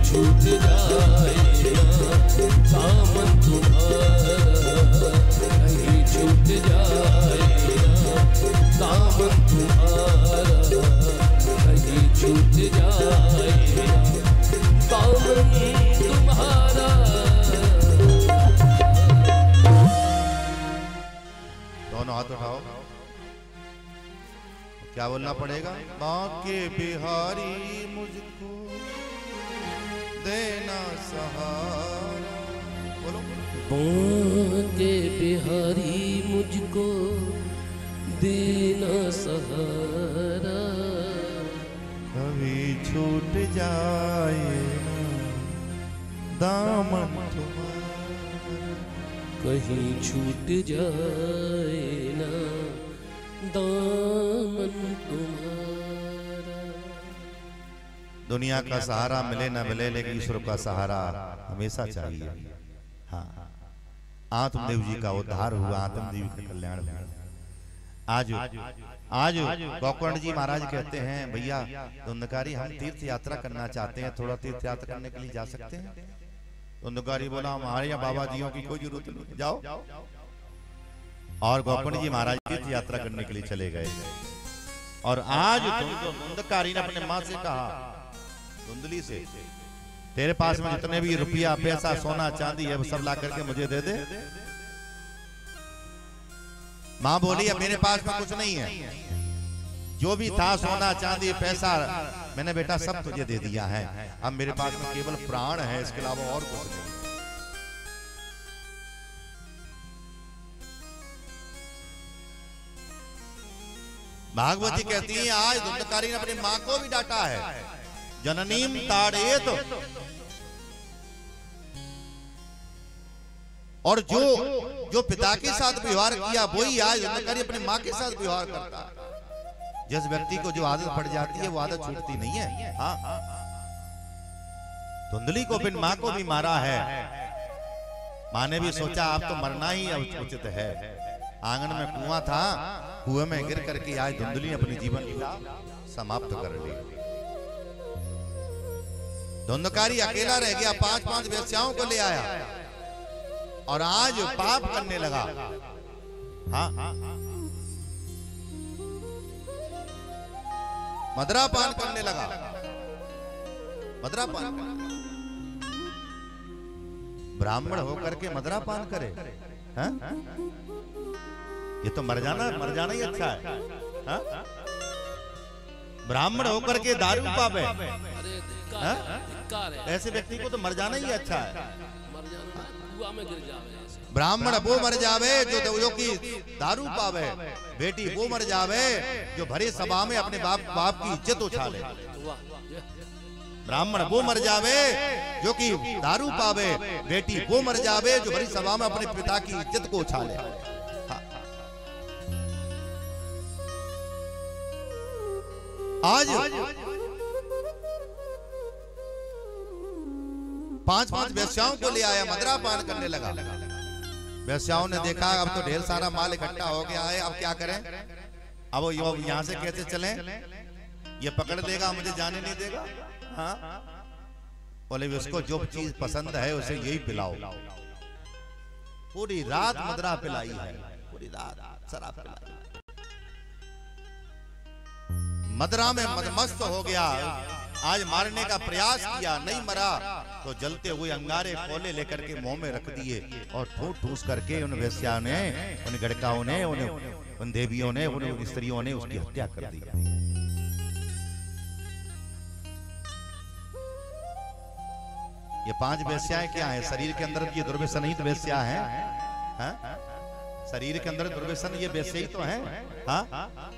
[SPEAKER 3] छूट जाए ना दामन तुम्हारा, कहीं छूट जाए ना दामन तुम्हारा, कहीं छूट जाए ना दामन तुम्हारा।
[SPEAKER 2] दोनों हाथ उठाओ। क्या बोलना पड़ेगा? बांके बिहारी मुझको देना सहारा। बोलो।
[SPEAKER 3] बांके बिहारी मुझको देना सहारा,
[SPEAKER 2] कभी छूट जाए ना दामन तुम्हारा,
[SPEAKER 3] कहीं छूट जाए ना दामन तुम्हारा।
[SPEAKER 2] दुनिया का सहारा मिले ना मिले, लेकिन ईश्वर का सहारा हमेशा चाहिए। हाँ, आत्मदेव जी का उद्धार हुआ, आत्मदेव का कल्याण हुआ। आज गोकर्ण जी महाराज कहते हैं, भैया धुंधकारी हम तीर्थ यात्रा करना चाहते हैं, थोड़ा तीर्थ यात्रा करने के लिए जा सकते हैं? धुंधकारी बोला हमारे यहाँ बाबा जियों की कोई जरूरत नहीं, जाओ। और गोकर्ण जी महाराज तीर्थ यात्रा करने के लिए चले गए। और आज धुंधकारी ने अपने माँ से कहा, धुंधली से, तेरे पास में जितने भी रुपया पैसा सोना चांदी है वो सब ला करके मुझे दे दे। माँ बोली अब मेरे पास में कुछ नहीं है, जो भी था सोना चांदी पैसा मैंने बेटा सब तुझे दे दिया है, अब मेरे पास में केवल प्राण है, इसके अलावा और कुछ नहीं। भागवत जी कहती है आज धुंधकारी ने अपनी माँ को भी डांटा है, जननीम ताड़ेत। और जो पिता के साथ व्यवहार किया वही आज धुंधकारी अपनी माँ के साथ व्यवहार करता है। जिस व्यक्ति को जो आदत पड़ जाती है वो आदत छूटती नहीं है। हाँ, धुंधली को अपनी माँ को भी मारा है। माँ ने भी सोचा आप तो मरना ही उचित है। आंगन में कुआं था, कुएं में गिर करके आज धुंधली ने अपनी जीवन लीला समाप्त कर ली। धुंधकारी अकेला रह गया, 5-5 वेश्याओं को ले आया और आज पाप करने लगा। हाँ, मदरापान करने लगा, मदरापान। ब्राह्मण होकर के मदरापान करे? हाँ? ये तो मर जाना ही अच्छा है। हाँ? ब्राह्मण होकर के दारू पावे, ऐसे व्यक्ति को तो मर जाना ही अच्छा है। ब्राह्मण वो मर जावे जो कि दारू पावे, बेटी वो मर जावे जो भरे सभा में अपने बाप की इज्जत उछाले। ब्राह्मण वो मर जावे जो कि दारू पावे, बेटी वो मर जावे जो भरी सभा में अपने पिता की इज्जत को उछाले। आज 5-5 वेश्याओं को ले आया, मदरापान करने लगा। वेश्याओं ने देखा अब तो ढेर सारा माल इकट्ठा हो गया है, अब क्या करें? अब वो यहाँ से कैसे चलें? ये पकड़ लेगा, मुझे जाने नहीं देगा। हाँ, बोले उसको जो चीज पसंद है उसे यही पिलाओ। पूरी रात मदरा पिलाई है, पूरी रात शराब पिलाई। मदरा में मदमस्त हो गया। आज मारने का प्रयास किया, नहीं मरा तो जलते हुए अंगारे कोले लेकर के मुंह में रख दिए और ठूस करके उन वेश्या ने, उन गड़काओं ने, उन देवियों ने, उन स्त्रियों ने उसकी हत्या कर दी। ये 5 वेश्याएं क्या है? शरीर के अंदर ये दुर्व्यसन ही तो वेश्या है। शरीर के अंदर दुर्व्यसन ये वेश्या ही तो है। हाँ,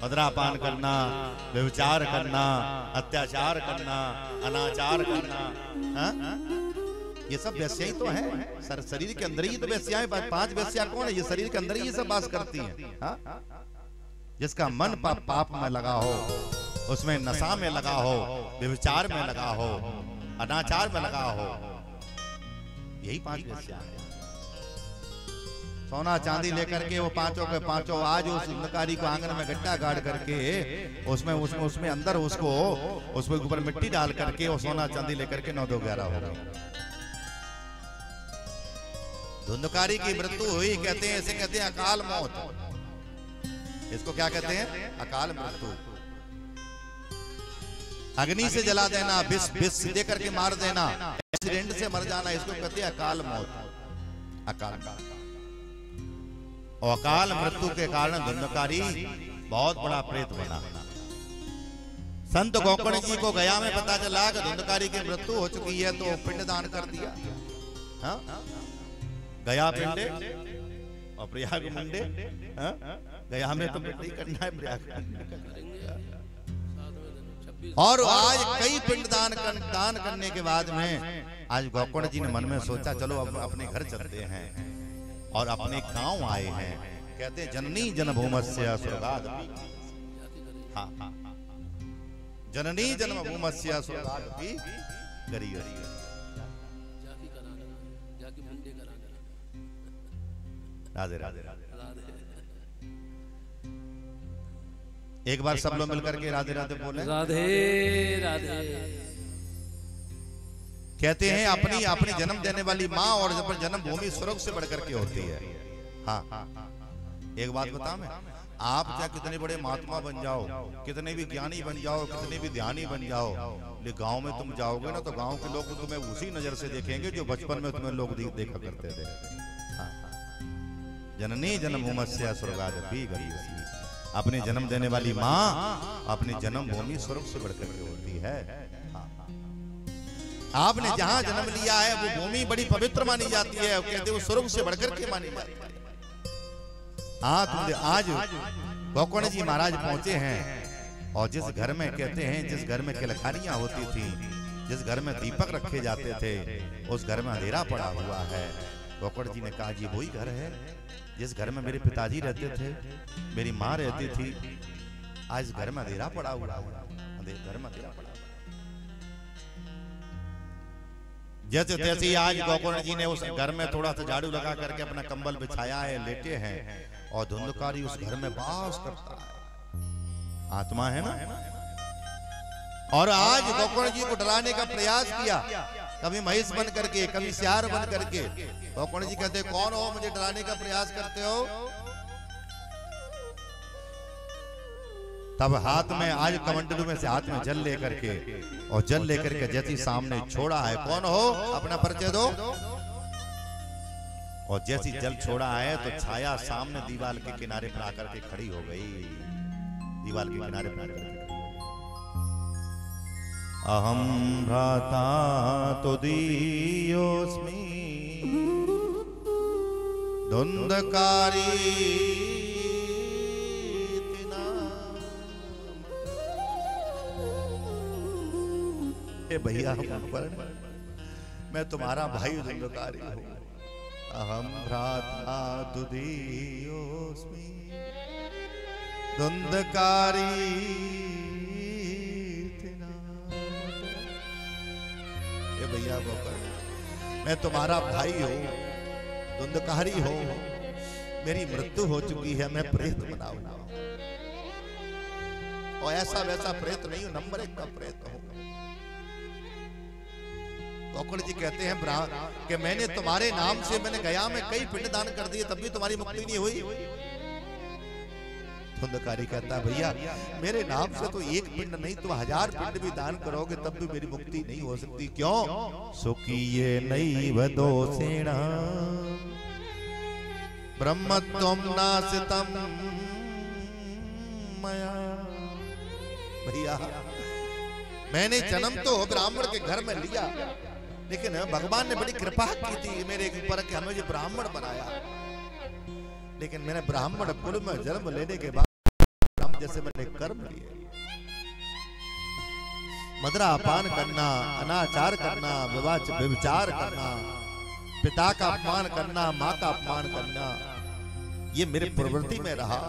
[SPEAKER 2] मदरापान करना, व्यभिचार करना, अत्याचार करना, अनाचार करना, हाँ? ये सब वेश्या ही तो है। शरीर के अंदर ही तो वेश्याएं। 5 वेश्या कौन है? ये शरीर के अंदर ही ये सब वास करती हैं। हाँ? जिसका मन पाप में लगा हो, उसमें नशा में लगा हो, व्यभिचार में लगा हो, अनाचार में लगा हो, यही 5 वेश्या है। सोना चांदी लेकर के वो पांचों के पांचों आज उस धुंधकारी को आंगन में गड्ढा गाड़ करके उसमें अंदर उसको ऊपर मिट्टी डाल करके वो सोना चांदी लेकर के 9 2 11 हो गए। धुंधकारी की मृत्यु हुई, कहते हैं इसे कहते हैं अकाल मौत। इसको क्या कहते हैं? अकाल मृत्यु। अग्नि से जला देना, विष दे करके मार देना, एक्सीडेंट से मर जाना, इसको कहते हैं अकाल मौत। अकाल और अकाल मृत्यु के कारण धुंधकारी बहुत बड़ा प्रेत बना। संत गोकर्ण जी को गया में पता चला कि धुंधकारी की मृत्यु हो चुकी है, तो पिंडदान कर दिया। हाँ? गया पिंडे और प्रयाग मुंडे। हाँ? गया में तो पिंड ही करना है, प्रयाग और आज कई पिंडदान दान करने के बाद में आज गोकर्ण जी ने मन में सोचा चलो अब अपने घर चलते हैं और अपने गांव आए हैं। कहते हैं जननी जन्मभूमस्य स्वर्गादपि। हाँ हाँ, जननी जन्मभूमस्य स्वर्गादपि गरीयसी। राधे राधे राधे। एक बार सब लोग मिलकर के राधे राधे बोले।
[SPEAKER 3] राधे राधे।
[SPEAKER 2] कहते हैं अपनी जन्म देने वाली माँ और जन्मभूमि स्वर्ग से बढ़कर के होती है। हाँ, एक बात बता मैं, आप चाहे कितने बड़े महात्मा बन जाओ, कितने भी ज्ञानी बन जाओ, कितने भी ध्यानी बन जाओ, लेकिन गांव में तुम जाओगे ना तो गांव के लोग तुम्हें उसी नजर से देखेंगे जो बचपन में तुम्हें लोग देखा करते थे। जननी जन्मभूमस्य स्वर्गादपि गरीयसी। अपने जन्म देने वाली माँ अपनी जन्मभूमि स्वर्ग से बढ़कर के होती है। आपने जहां जन्म लिया है वो भूमि बड़ी पवित्र मानी जाती है, कहते वो स्वर्ग से बढ़कर के मानी जाती है। आज गोकर्ण जी महाराज पहुंचे हैं और जिस घर में कहते हैं जिस घर में किलखानियां होती थी, जिस घर में दीपक रखे जाते थे, उस घर में अंधेरा पड़ा हुआ है। गोकर्ण जी ने कहा जी वही घर है जिस घर में मेरे पिताजी रहते थे, मेरी माँ रहती थी, आज घर में अंधेरा पड़ा हुआ है। घर में अंधेरा पड़ा। जैसे तैसे आज गोकर्ण जी ने उस घर में थोड़ा सा झाड़ू लगा करके अपना कंबल बिछाया है, लेटे हैं और धुंधकारी उस घर में वास करता है। आत्मा है ना। और आज गोकर्ण जी को डराने का प्रयास किया, कभी महिष बन करके, कभी सियार बन करके। गोकर्ण जी कहते कौन हो, मुझे डराने का प्रयास करते हो? तब हाथ में आज कमंडलू में से हाथ में जल लेकर के और जल लेकर के जैसे सामने छोड़ा है, कौन हो अपना परिचय दो। और जैसी जल छोड़ा है तो छाया सामने दीवार के किनारे पर आकर के खड़ी हो गई। दीवार के किनारे पर आकर के अहम भ्राता तुदीयोस्मि धुंधकारी। भैया मैं तुम्हारा भाई धुंधकारी हूँ। अहम भ्राता तुदीयोस्मि धुंधकारी। भैया मैं तुम्हारा भाई हूँ, धुंधकारी हूँ, मेरी मृत्यु हो चुकी है, मैं प्रेत बना हुआ और ऐसा वैसा प्रेत नहीं हूँ, नंबर 1 का प्रेत हूँ। गोकर्ण जी कहते हैं कि मैंने तुम्हारे नाम से मैंने गया में कई पिंड दान कर दिए, तब भी तुम्हारी मुक्ति नहीं हुई। धुंधकारी कहता है भैया मेरे नाम से तो एक पिंड नहीं तुम 1000 पिंड भी दान करोगे तब भी मेरी मुक्ति नहीं हो सकती। क्यों? सुखिये नैव दोषेण ब्रह्मत्वं नासितं मया। भैया मैंने जन्म तो ब्राह्मण के घर में लिया, लेकिन भगवान ने बड़ी कृपा की थी मेरे ऊपर कि हमें ब्राह्मण बनाया। लेकिन मैंने ब्राह्मण कुल में जन्म लेने के बाद जैसे मैंने कर्म लिए, मदरा पान करना, अनाचार करना, व्यभिचार करना, पिता का अपमान करना, माँ का अपमान करना, ये मेरे प्रवृत्ति में रहा।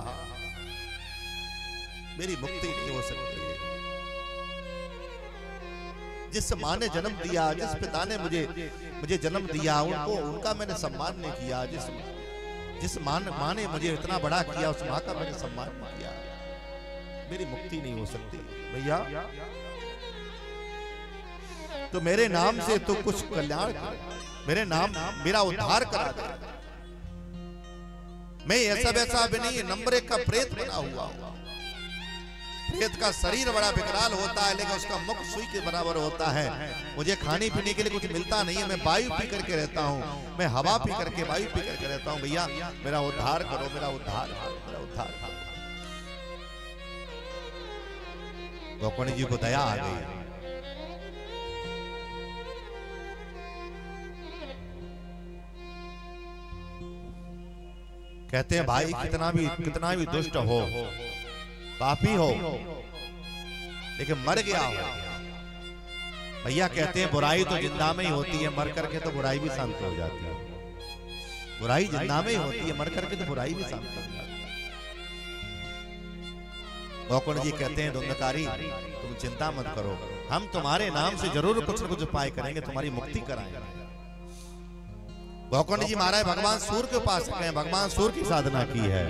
[SPEAKER 2] मेरी मुक्ति नहीं हो सकती। जिस माँ ने जन्म दिया, जिस पिता ने मुझे जन्म दिया, उनका मैंने सम्मान नहीं किया। जिस माँ ने मुझे इतना बड़ा किया, उस माँ का मैंने सम्मान किया, मेरी मुक्ति नहीं हो सकती भैया। तो मेरे नाम से तो कुछ कल्याण कर, मेरे नाम मेरा उद्धार करा दे। मैं ऐसा वैसा भी नहीं, नंबर 1 का प्रेत बना हुआ हूं। प्रेत का शरीर बड़ा विकराल होता है, लेकिन उसका मुख सुई के बराबर होता है। मुझे खाने पीने के लिए कुछ मिलता नहीं है, मैं वायु पी करके रहता हूँ, मैं हवा पी करके वायु पी करके रहता हूँ। भैया मेरा उद्धार करो, मेरा उद्धार करो, मेरा उद्धार करो। गोकर्ण जी को दया आ गई। कहते हैं भाई कितना भी दुष्ट हो, पापी हो, लेकिन मर गया हो। भैया कहते हैं बुराई तो जिंदा में ही होती है, मर करके तो बुराई भी शांत हो जाती है। बुराई जिंदा में ही होती है, मर करके तो बुराई भी शांत हो जाती है। गोकर्ण जी कहते हैं धुंधकारी तुम चिंता मत करो, हम तुम्हारे नाम से जरूर कुछ न कुछ उपाय करेंगे, तुम्हारी मुक्ति कराएंगे। गोकर्ण जी महाराज भगवान सूर्य के पास गए, भगवान सूर्य की साधना की है,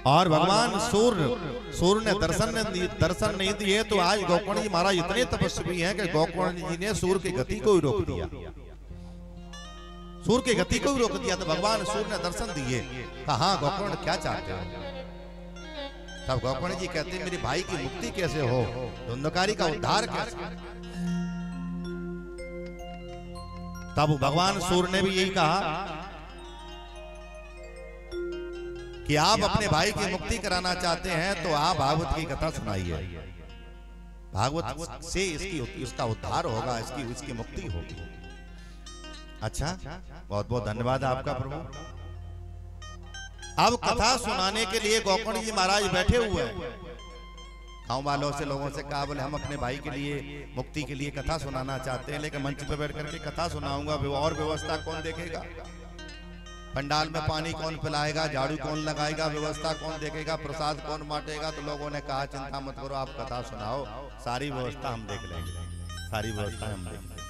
[SPEAKER 2] और भगवान सूर्य ने दर्शन नहीं दिए। तो आज गोकर्ण जी महाराज इतने तपस्वी हैं कि गोकर्ण जी ने सूर्य की गति को ही रोक दिया, सूर्य की गति को ही रोक दिया। तो भगवान सूर्य ने दर्शन दिए, कहा गोकर्ण क्या चाहते हो? तब गोकर्ण जी कहते हैं मेरे भाई की मुक्ति कैसे हो, धुंधकारी का उद्धार कैसे? तब भगवान सूर्य ने भी यही कहा कि आप अपने भाई की मुक्ति कराना चाहते हैं तो आप भागवत की कथा सुनाइए, भागवत से इसका उद्धार होगा, इसकी मुक्ति होगी। अच्छा, बहुत बहुत धन्यवाद आपका प्रभु। अब कथा सुनाने के लिए गोकर्ण जी महाराज बैठे हुए हैं। गांव वालों से लोगों से कहा बोले हम अपने भाई के लिए मुक्ति के लिए कथा सुनाना चाहते हैं, लेकिन मंच पे बैठ करके कथा सुनाऊंगा, और व्यवस्था कौन देखेगा? पंडाल में पानी कौन पिलाएगा, झाड़ू कौन लगाएगा, व्यवस्था कौन देखेगा, प्रसाद कौन बांटेगा? तो लोगों ने कहा चिंता मत करो, आप कथा सुनाओ, सारी व्यवस्था हम देख लेंगे, सारी व्यवस्था हम देख लेंगे।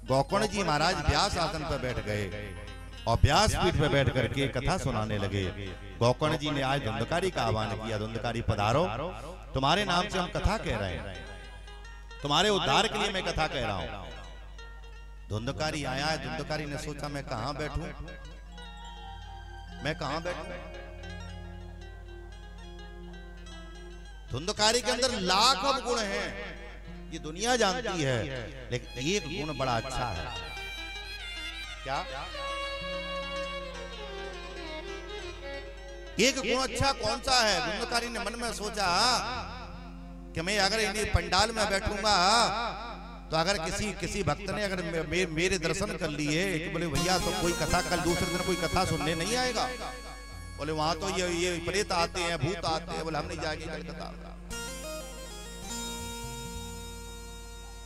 [SPEAKER 2] गोकर्ण जी महाराज व्यास आसन पर बैठ गए और व्यास पीठ पर बैठ करके कथा सुनाने लगे। गोकर्ण जी ने आज धुंधकारी का आह्वान किया, धुंधकारी पधारो, तुम्हारे नाम से हम कथा कह रहे हैं, तुम्हारे उद्धार के लिए मैं कथा कह रहा हूं। धुंधकारी आया है। धुंधकारी ने सोचा मैं कहां बैठूं, मैं कहां बैठूं? धुंधकारी के अंदर लाखों गुण हैं, ये दुनिया जानती है, लेकिन एक गुण बड़ा अच्छा है। क्या? एक गुण अच्छा कौन सा है? धुंधकारी ने मन में सोचा कि मैं अगर इन्हीं पंडाल में बैठूंगा तो अगर किसी भक्त ने अगर मेरे दर्शन कर लिए, बोले भैया तो कोई कथा कल दूसरे दिन कोई कथा सुनने नहीं आएगा, बोले वहां तो ये प्रेत आते हैं, भूत आते हैं, बोले हम नहीं जाएंगे कलकत्ता।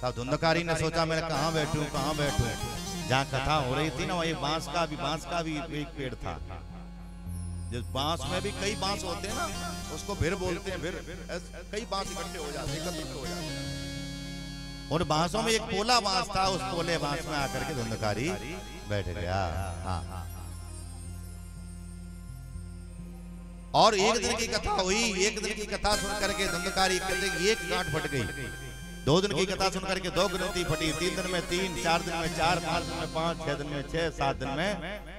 [SPEAKER 2] तब धुंधकारी ने सोचा मैं कहां बैठूं, कहां बैठूं? जहां कथा हो रही थी ना, वही बांस का भी एक पेड़ था। जिस बांस में भी कई बांस होते हैं ना, उसको भिर बोलते हैं, कई बांस इकट्ठे हो जाते हैं। उन बांसों में एक पोला बांस था, उस पोले बांस में आकर के धुंधकारी बैठ गया। हाँ। और एक दिन की कथा हुई, एक दिन की कथा सुन करके धुंधकारी कहते एक गांठ फट गई। 2 दिन की कथा सुन करके 2 ग्रंथि फटी, 3 दिन में 3, 4 दिन में 4, 5 दिन में 5, 6 दिन में 6, 7 दिन में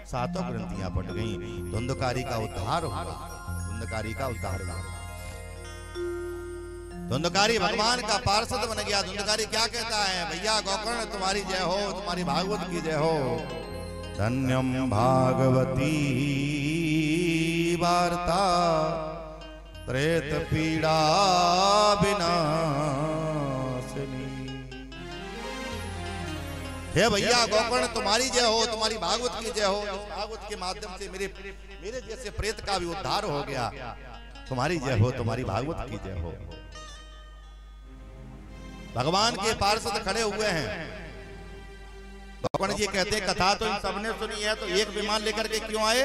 [SPEAKER 2] 7 ग्रंथियां फट गई। धुंधकारी का उद्धार हुआ, धुंधकारी का उद्धार हुआ। धुंधकारी भगवान का पार्षद बन गया। धुंधकारी क्या कहता है? भैया गोकर्ण तुम्हारी जय हो, तुम्हारी भागवत की जय हो। धन्यम भागवती वार्ता प्रेत पीड़ा विनाशिनी। हे भैया गोकर्ण तुम्हारी जय हो, तुम्हारी भागवत की जय हो। इस भागवत के माध्यम से मेरे जैसे प्रेत का भी उद्धार हो गया। तुम्हारी जय हो, तुम्हारी भागवत की जय हो। भगवान के पार्षद खड़े हुए हैं। गोकर्ण जी कहते हैं कथा तो इन सबने सुनी है, तो एक विमान लेकर के क्यों आए?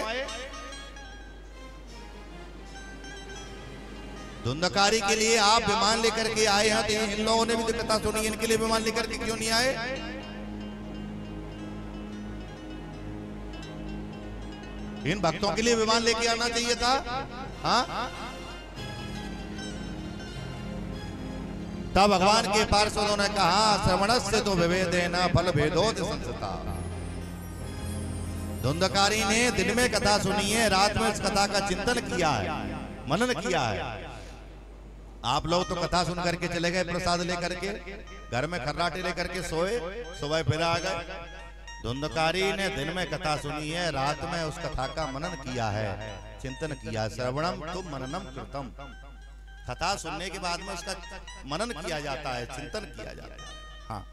[SPEAKER 2] धुंधकारी के लिए आप विमान लेकर के आए हैं, तो इन लोगों ने भी तो कथा सुनी, इनके लिए विमान लेकर के क्यों नहीं आए? इन भक्तों के लिए विमान लेके आना चाहिए था। हाँ, तब भगवान के पार्षदों ने कहा श्रवणस्य तो विभेदेन फल भेदोत संसता। धुंधकारी ने दिन में कथा सुनी है, रात में इस कथा का चिंतन किया है, मनन किया है। आप लोग तो कथा सुन करके चले गए, प्रसाद लेकर के घर में खर्राटे लेकर के सोए, सुबह फिर आ गए। धुंधकारी ने दिन में कथा सुनी है, रात में उस कथा का मनन किया है, चिंतन किया। श्रवणम तुम मननम कृतम। कथा सुनने के बाद में उसका मनन किया जाता है, चिंतन किया जाता है। हाँ,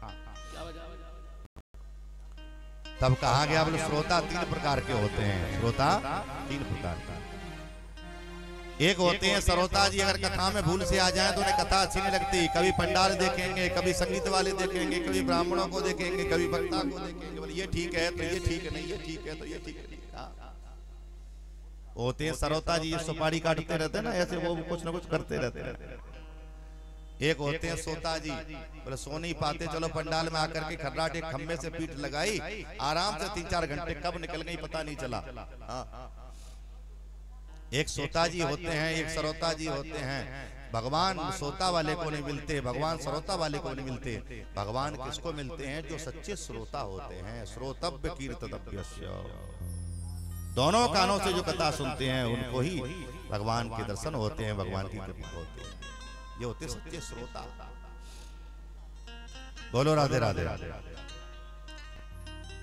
[SPEAKER 2] तब कहा गया बोले श्रोता 3 प्रकार के होते हैं। श्रोता 3 प्रकार का। एक होते हैं श्रोता जी, अगर कथा में भूल से आ जाए तो उन्हें कथा अच्छी नहीं लगती। कभी पंडाल देखेंगे, कभी संगीत वाले देखेंगे, कभी ब्राह्मणों को देखेंगे, कभी वक्ता को देखेंगे। बोले ये ठीक है तो ये ठीक है नहीं, ये ठीक है तो ये ठीक है नहीं। होते हैं श्रोता जी, सुपारी काटते रहते हैं ना, ऐसे वो कुछ ना कुछ करते रहते हैं। एक होते हैं सोता जी, बोले सो नहीं पाते, चलो पंडाल में आकर के खर्राटे खम्बे से पीठ लगाई, आराम से 3-4 घंटे कब निकल गई पता नहीं चला। एक सोता जी होते हैं, एक श्रोता जी होते हैं। भगवान सोता वाले को नहीं मिलते, भगवान श्रोता वाले को नहीं मिलते। भगवान किसको मिलते हैं? जो सच्चे श्रोता होते हैं। श्रोतव्य कीर्तव्य, दोनों कानों से जो कथा सुनते हैं उनको ही भगवान के दर्शन होते हैं, भगवान की कृपा होती है। ये होते सच्चे श्रोता। बोलो राधे राधे।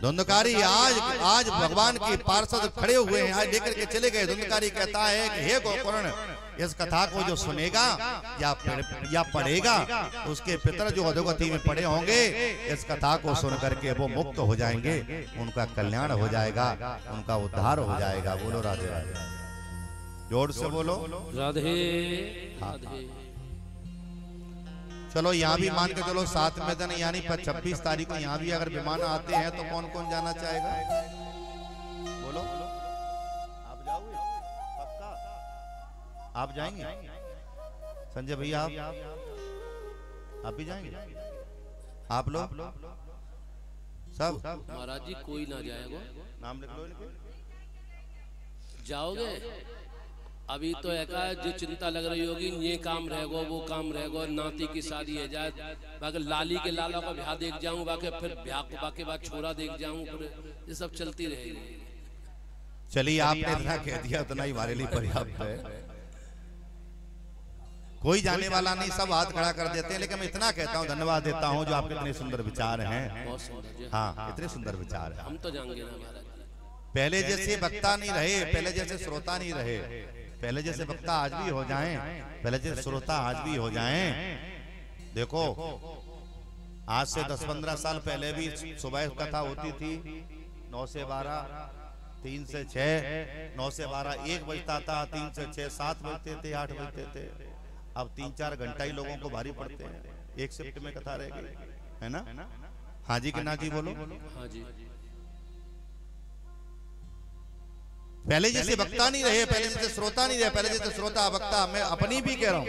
[SPEAKER 2] धुंधकारी आज भगवान के पार्षद खड़े हुए हैं, आज लेकर के चले गए। धुंधकारी कहता है कि हे गोकर्ण, इस कथा को जो सुनेगा या पढ़ेगा, उसके पितर जो अधोगति में पड़े होंगे, इस कथा को सुन करके वो मुक्त हो जाएंगे, उनका कल्याण हो जाएगा, उनका उद्धार हो जाएगा। बोलो राधे राधे। जोर से बोलो
[SPEAKER 3] राधे राधे।
[SPEAKER 2] चलो यहाँ भी मान के चलो 7 में दिन यानी 26 तारीख को यहाँ भी अगर विमान आते हैं तो कौन कौन जाना चाहेगा? बोलो। आप जाओगे? पक्का? आप जाएंगे? संजय भैया आप भी जाएंगे? आप लोग सब?
[SPEAKER 3] महाराज जी कोई ना जाएगा।
[SPEAKER 2] नाम लिख लो इनके।
[SPEAKER 3] जाओगे? अभी तो एका जो चिंता लग रही होगी, ये काम रहेगा, वो काम रहेगा, नाती की शादी है जाए, बाकी लाली के लाला का ब्याह देख जाऊं, बाकी फिर ब्याह के बाद छोरा देख जाऊं, फिर ये सब चलती रहेगी।
[SPEAKER 2] चलिए आपने इतना कह दिया, उतना ही हमारे लिए पर्याप्त है। कोई जाने वाला नहीं, सब हाथ खड़ा कर देते हैं, लेकिन मैं इतना कहता हूँ, धन्यवाद देता हूँ जो आपके इतने सुंदर विचार हैं।
[SPEAKER 3] बहुत सुंदर।
[SPEAKER 2] हाँ, इतने सुंदर विचार हैं।
[SPEAKER 3] हम तो जाएंगे ना महाराज।
[SPEAKER 2] पहले जैसे वक्ता नहीं रहे, पहले जैसे श्रोता नहीं रहे, पहले जैसे वक्ता आज भी हो जाएं, पहले जैसे श्रोता आज भी हो जाएं। देखो आज से 10-15 साल पहले भी सुबह कथा होती थी 9 से 12, 3 से 6, 9 से 12 1 बजता था, 3 से 6 7 बजते थे, 8 बजते थे। अब 3-4 घंटा ही लोगों को भारी पड़ते हैं। एक शिफ्ट में कथा रह गई है ना? हाँ जी कि ना जी? बोलो।
[SPEAKER 3] हाँ जी।
[SPEAKER 2] पहले जैसे वक्ता नहीं रहे, पहले जैसे श्रोता नहीं रहे, पहले जैसे श्रोता वक्ता, मैं अपनी भी कह रहा हूँ,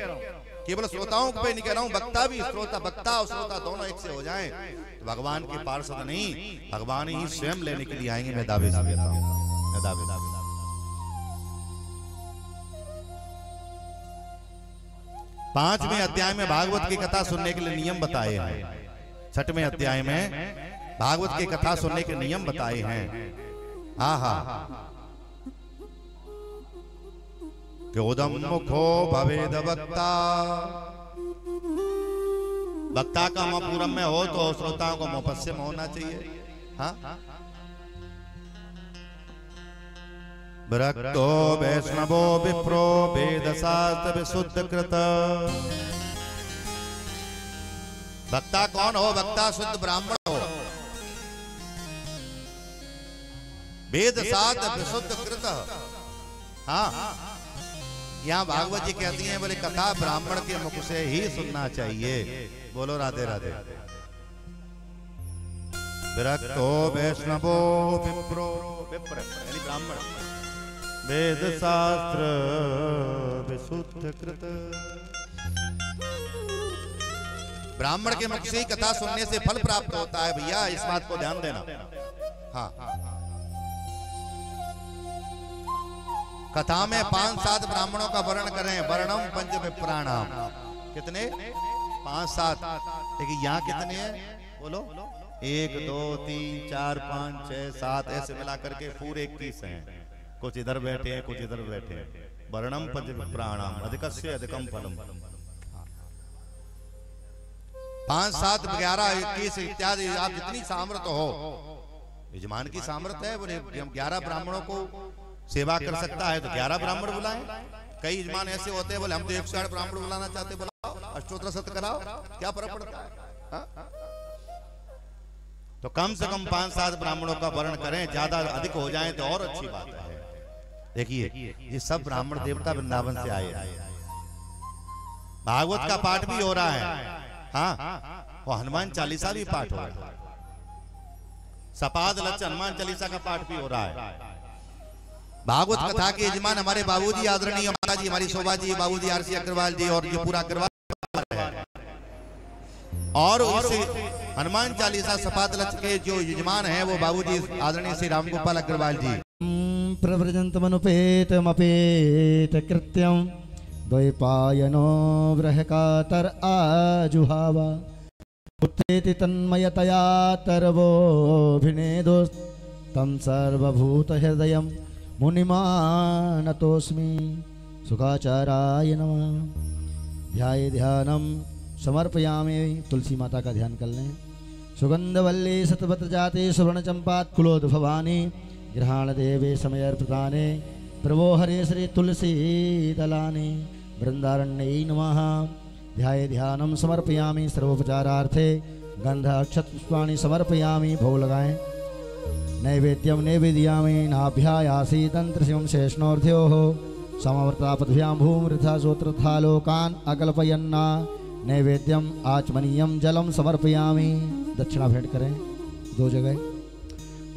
[SPEAKER 2] केवल श्रोताओं पे नहीं कह रहा हूँ, वक्ता भी श्रोता, वक्ता और श्रोता दोनों एक से हो जाएं तो भगवान के पार्षद नहीं, भगवान ही स्वयं लेने के लिए आएंगे। मैं दावे से कहता हूँ, मैं दावे। 5वें अध्याय में भागवत की कथा सुनने के लिए नियम बताए हैं। 6वें अध्याय में भागवत की कथा सुनने के नियम बताए हैं। हाँ हाँ। क्योदम मुखो भवेद वक्ता, वक्ता का मुंह पूरम में हो तो श्रोताओं को मुपस्सिम होना चाहिए। हाँ, विरक्तो वैष्णवो विप्रो वेद शास्त्र विशुद्ध कृत। वक्ता कौन हो? वक्ता शुद्ध ब्राह्मण हो, वेद शास्त्र विशुद्ध कृत। हाँ, यहाँ भागवत जी कहती हैं बोले कथा ब्राह्मण के मुख से ही सुनना चाहिए। बोलो राधे राधे। विरक्तो वैष्णवो विप्रो, विप्र यानी ब्राह्मण, वेद शास्त्र विशुद्ध कृत। ब्राह्मण के मुख से ही कथा सुनने से फल प्राप्त होता है भैया, इस बात को ध्यान देना। हाँ, कथा में 5-7 ब्राह्मणों का वर्ण करें, वर्णम पंच विप्राणाम। कितने? 5-7। देखिए यहाँ कितने हैं बोलो? 1 2 3 4 5 6 7 ऐसे मिला करके पूरे 21 हैं। कुछ इधर बैठे हैं, कुछ इधर बैठे हैं। वर्णम पंच विप्राणाम अधिकस्य अधिकम फलम। 5 7 11 21 इत्यादि आप जितनी सामर्थ्य हो, यजमान की सामर्थ्य है, बोले 11 ब्राह्मणों को सेवा कर सकता है तो 11 ब्राह्मण बुलाएं। कई यजमान ऐसे होते हैं बोले हम तो 108 ब्राह्मण बुलाना चाहते, बुलाओ, अष्टोत्तर सत्य कराओ, क्या फर्क पड़ता है? तो कम से कम 5-7 ब्राह्मणों का वर्ण करें, ज्यादा अधिक हो जाए तो और अच्छी बात है। देखिए ये सब ब्राह्मण देवता वृंदावन से आए हैं। भागवत का पाठ भी हो रहा है, हाँ, और हनुमान चालीसा भी पाठ हो रहा है। सपाद लक्ष्य हनुमान चालीसा का पाठ भी हो रहा है। भागवत कथा के यजमान हमारे बाबूजी आदरणीय माता जी, हमारी शोभा जी, बाबूजी आरसी अग्रवाल जी और ये पूरा अग्रवाल है। और उस हनुमान चालीसा सपाद लक्ष्य के जो यजमान हैं वो बाबूजी आदरणीय श्री रामगोपाल अग्रवाल जी।
[SPEAKER 1] प्रव्रजन्तमनुपेत कृत्यं द्वैपायनो बृहकातर आजुहाव उत्थेति तन्मयतया तरवोऽभिनेदोस्तं सर्वभूतहृदयं मुनिमानतोऽस्मि। सुखाचाराय नमः। ध्याये ध्यानं समर्पयामि। तुलसी माता का ध्यान कर लें। सुगंधवल्ली सतपत्र जाते सुवर्ण चंपात कुलोद्भवानी ग्रहण देवे समयर्पिताने प्रभो हरे श्री तुलसी दलाने वृंदारण्यै नमः। ध्याये ध्यानं समर्पयामि। सर्वोपचारार्थे गंध अक्षत पुष्पाणि समर्पयामि। भोग लगाएं। नैवेद्यं निवेदयामि। नाभ्यायासी तंत्रशिवं शेषणोर्ध्योः समवर्तापद्भ्यां भूमृथा सोत्रथा लोकान् अकल्पयन्ना। नैवेद्यम आचमनीयम जलम समर्पयामि। दक्षिणा भेंट करें 2 जगह।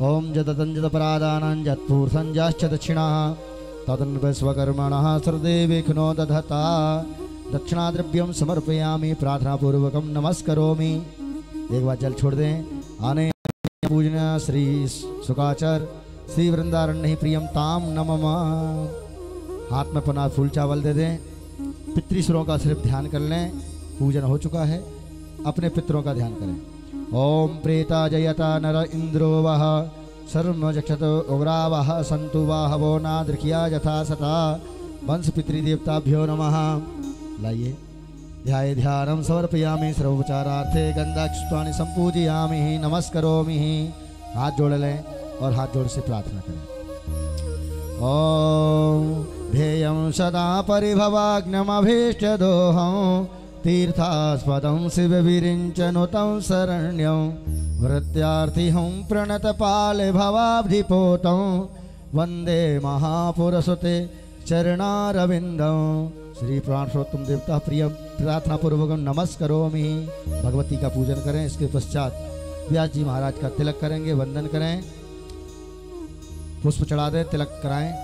[SPEAKER 1] ओम जततंजतपरादानं जत्पूर्संजाश्च दक्षिणा तदन विश्वकर्मणः सर्दे विघ्नो दधता। दक्षिणाद्रव्यम समर्पयामि। प्रार्थना पूर्वकम नमस्करोमि। एक बार जल छोड़ दें। आने पूजना श्री सुखाचर श्री वृंदारण्य प्रियम ताम नमः। हाथ में पना फूल चावल दे दें। पितृसुरों का सिर्फ ध्यान कर लें। पूजन हो चुका है, अपने पितरों का ध्यान करें। ओम प्रेता जयता नर इंद्रो वह सर्व जक्षत उग्रावह संतु वाहवो नादृखिया यथा सता। वंश पितृदेवताभ्यो नमः। लाइए ध्याये ध्यानं समर्पयामि। सर्वोपचारार्थे गंधाक्षपुष्पाणि संपूजयामि। नमस्करोमि। हाथ जोड़ लें और हाथ जोड़ से प्रार्थना करें। ओम ध्येयं सदा परिभवाग्नमभीष्टदोहं तीर्थास्पदं शिवविरिञ्चनुतं शरण्यं वृत्यार्थिहं प्रणतपालभवाब्धिपोतं वन्दे महापुरुषते चरणारविन्दं। श्री प्राणोत्तम देवता प्रिय प्रार्थना पूर्वकम नमस्करोमि। भगवती का पूजन करें। इसके पश्चात व्यास जी महाराज का तिलक करेंगे, वंदन करें, पुष्प चढ़ा दें, तिलक कराएं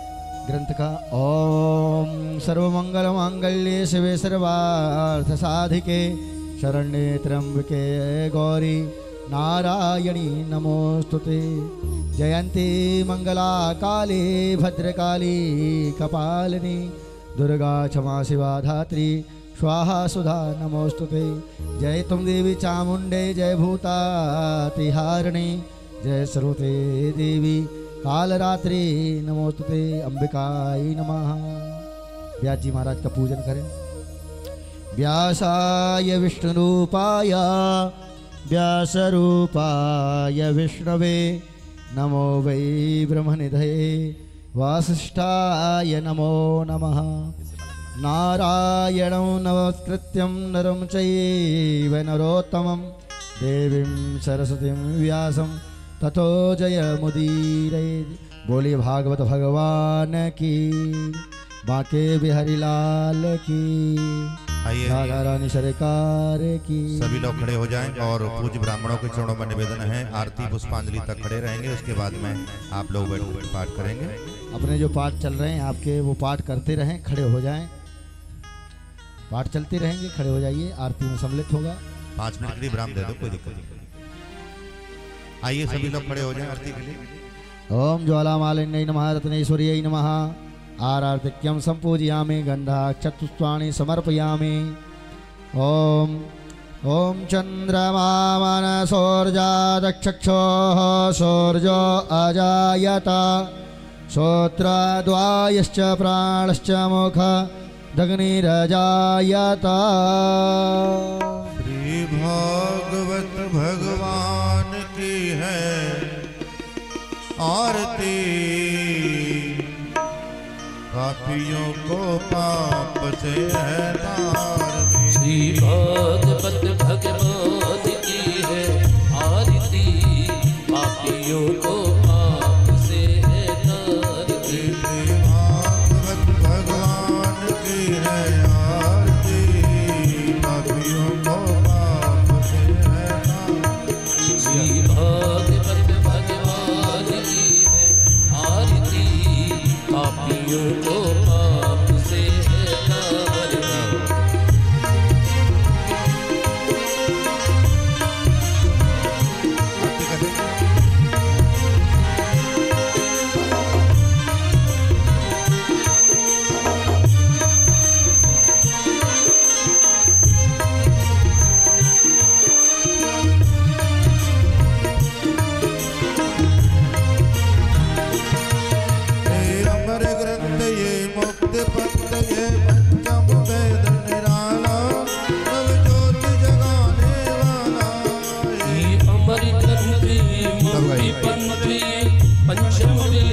[SPEAKER 1] ग्रंथ का। ओम सर्वमंगल मांगल्ये शिवे सर्वार्थ साधिके शरण्ये त्र्यंबके गौरी नारायणी नमोस्तुते। जयंती मंगला काली भद्रकाली कपालिनी दुर्गा क्षमा शिवा धात्री स्वाहा सुधा नमोस्तुते। जय तुम देवी चामुंडे जय भूतातिहारिणी जय सर्वते देवी कालरात्रि नमोस्तुते। अंबिकाय नमः। व्यास जी महाराज का पूजन करें। व्यासाय विष्णुरूपाय व्यासरूपाय विष्णवे नमो वै ब्रह्मनिधये वासिष्ठाय नमो नमः। नारायणं नमस्कृत्यं नरं चैव नरोत्तमं देवीं सरस्वतीं व्यासं ततो जयमुदीरये। बोलिए भागवत भगवान की, बांके बिहारी लाल की, राधा रानी सरकार की।
[SPEAKER 2] सभी लोग खड़े हो जाएं और पूज्य ब्राह्मणों के चरणों में निवेदन है आरती पुष्पांजलि तक खड़े रहेंगे। उसके बाद में आप लोग बैठकर पाठ करेंगे।
[SPEAKER 1] अपने जो पाठ चल रहे हैं आपके वो पाठ करते रहें, खड़े हो जाएं। पाठ चलते रहेंगे, खड़े हो जाइए, आरती में सम्मिलित होगा।
[SPEAKER 2] 5 मिनट के लिए विराम दे दो, कोई दिक्कत नहीं। आइए सभी लोग खड़े हो जाएं आरती के लिए।
[SPEAKER 1] ओम ज्वाला मालिन्यै नमः रत्नेश्वर्यै नमः आरार्तिक्यं सम्पूजयामि गन्धाक्षतुष्पाणि समर्पयामि। ओम ओम चंद्रमा मनसोर्जादक्षक्षोः सौर्यो अजायत श्रोत्रद्वायश्च प्राणश्च मुख दग्निरजायत।
[SPEAKER 2] श्री भागवत भगवान की है आरती, पापियों को पाप से है तारती।
[SPEAKER 3] श्री भागवत भगवान की है आरती, पापियों को पाप से है तारती।
[SPEAKER 2] श्री भागवत भगवान की है आरती, पापियों को पाप से है तारती।
[SPEAKER 3] श्री भागवत भगवान की है आरती, पापियों को पाप से है तारती।
[SPEAKER 2] अमर ग्रंथ ये मुक्त पंथ ये पंचम वेद निराला, नव ज्योति जगाने वाला।
[SPEAKER 3] ये अमर ग्रंथ ये मुक्ति पंथ ये पंचम वेद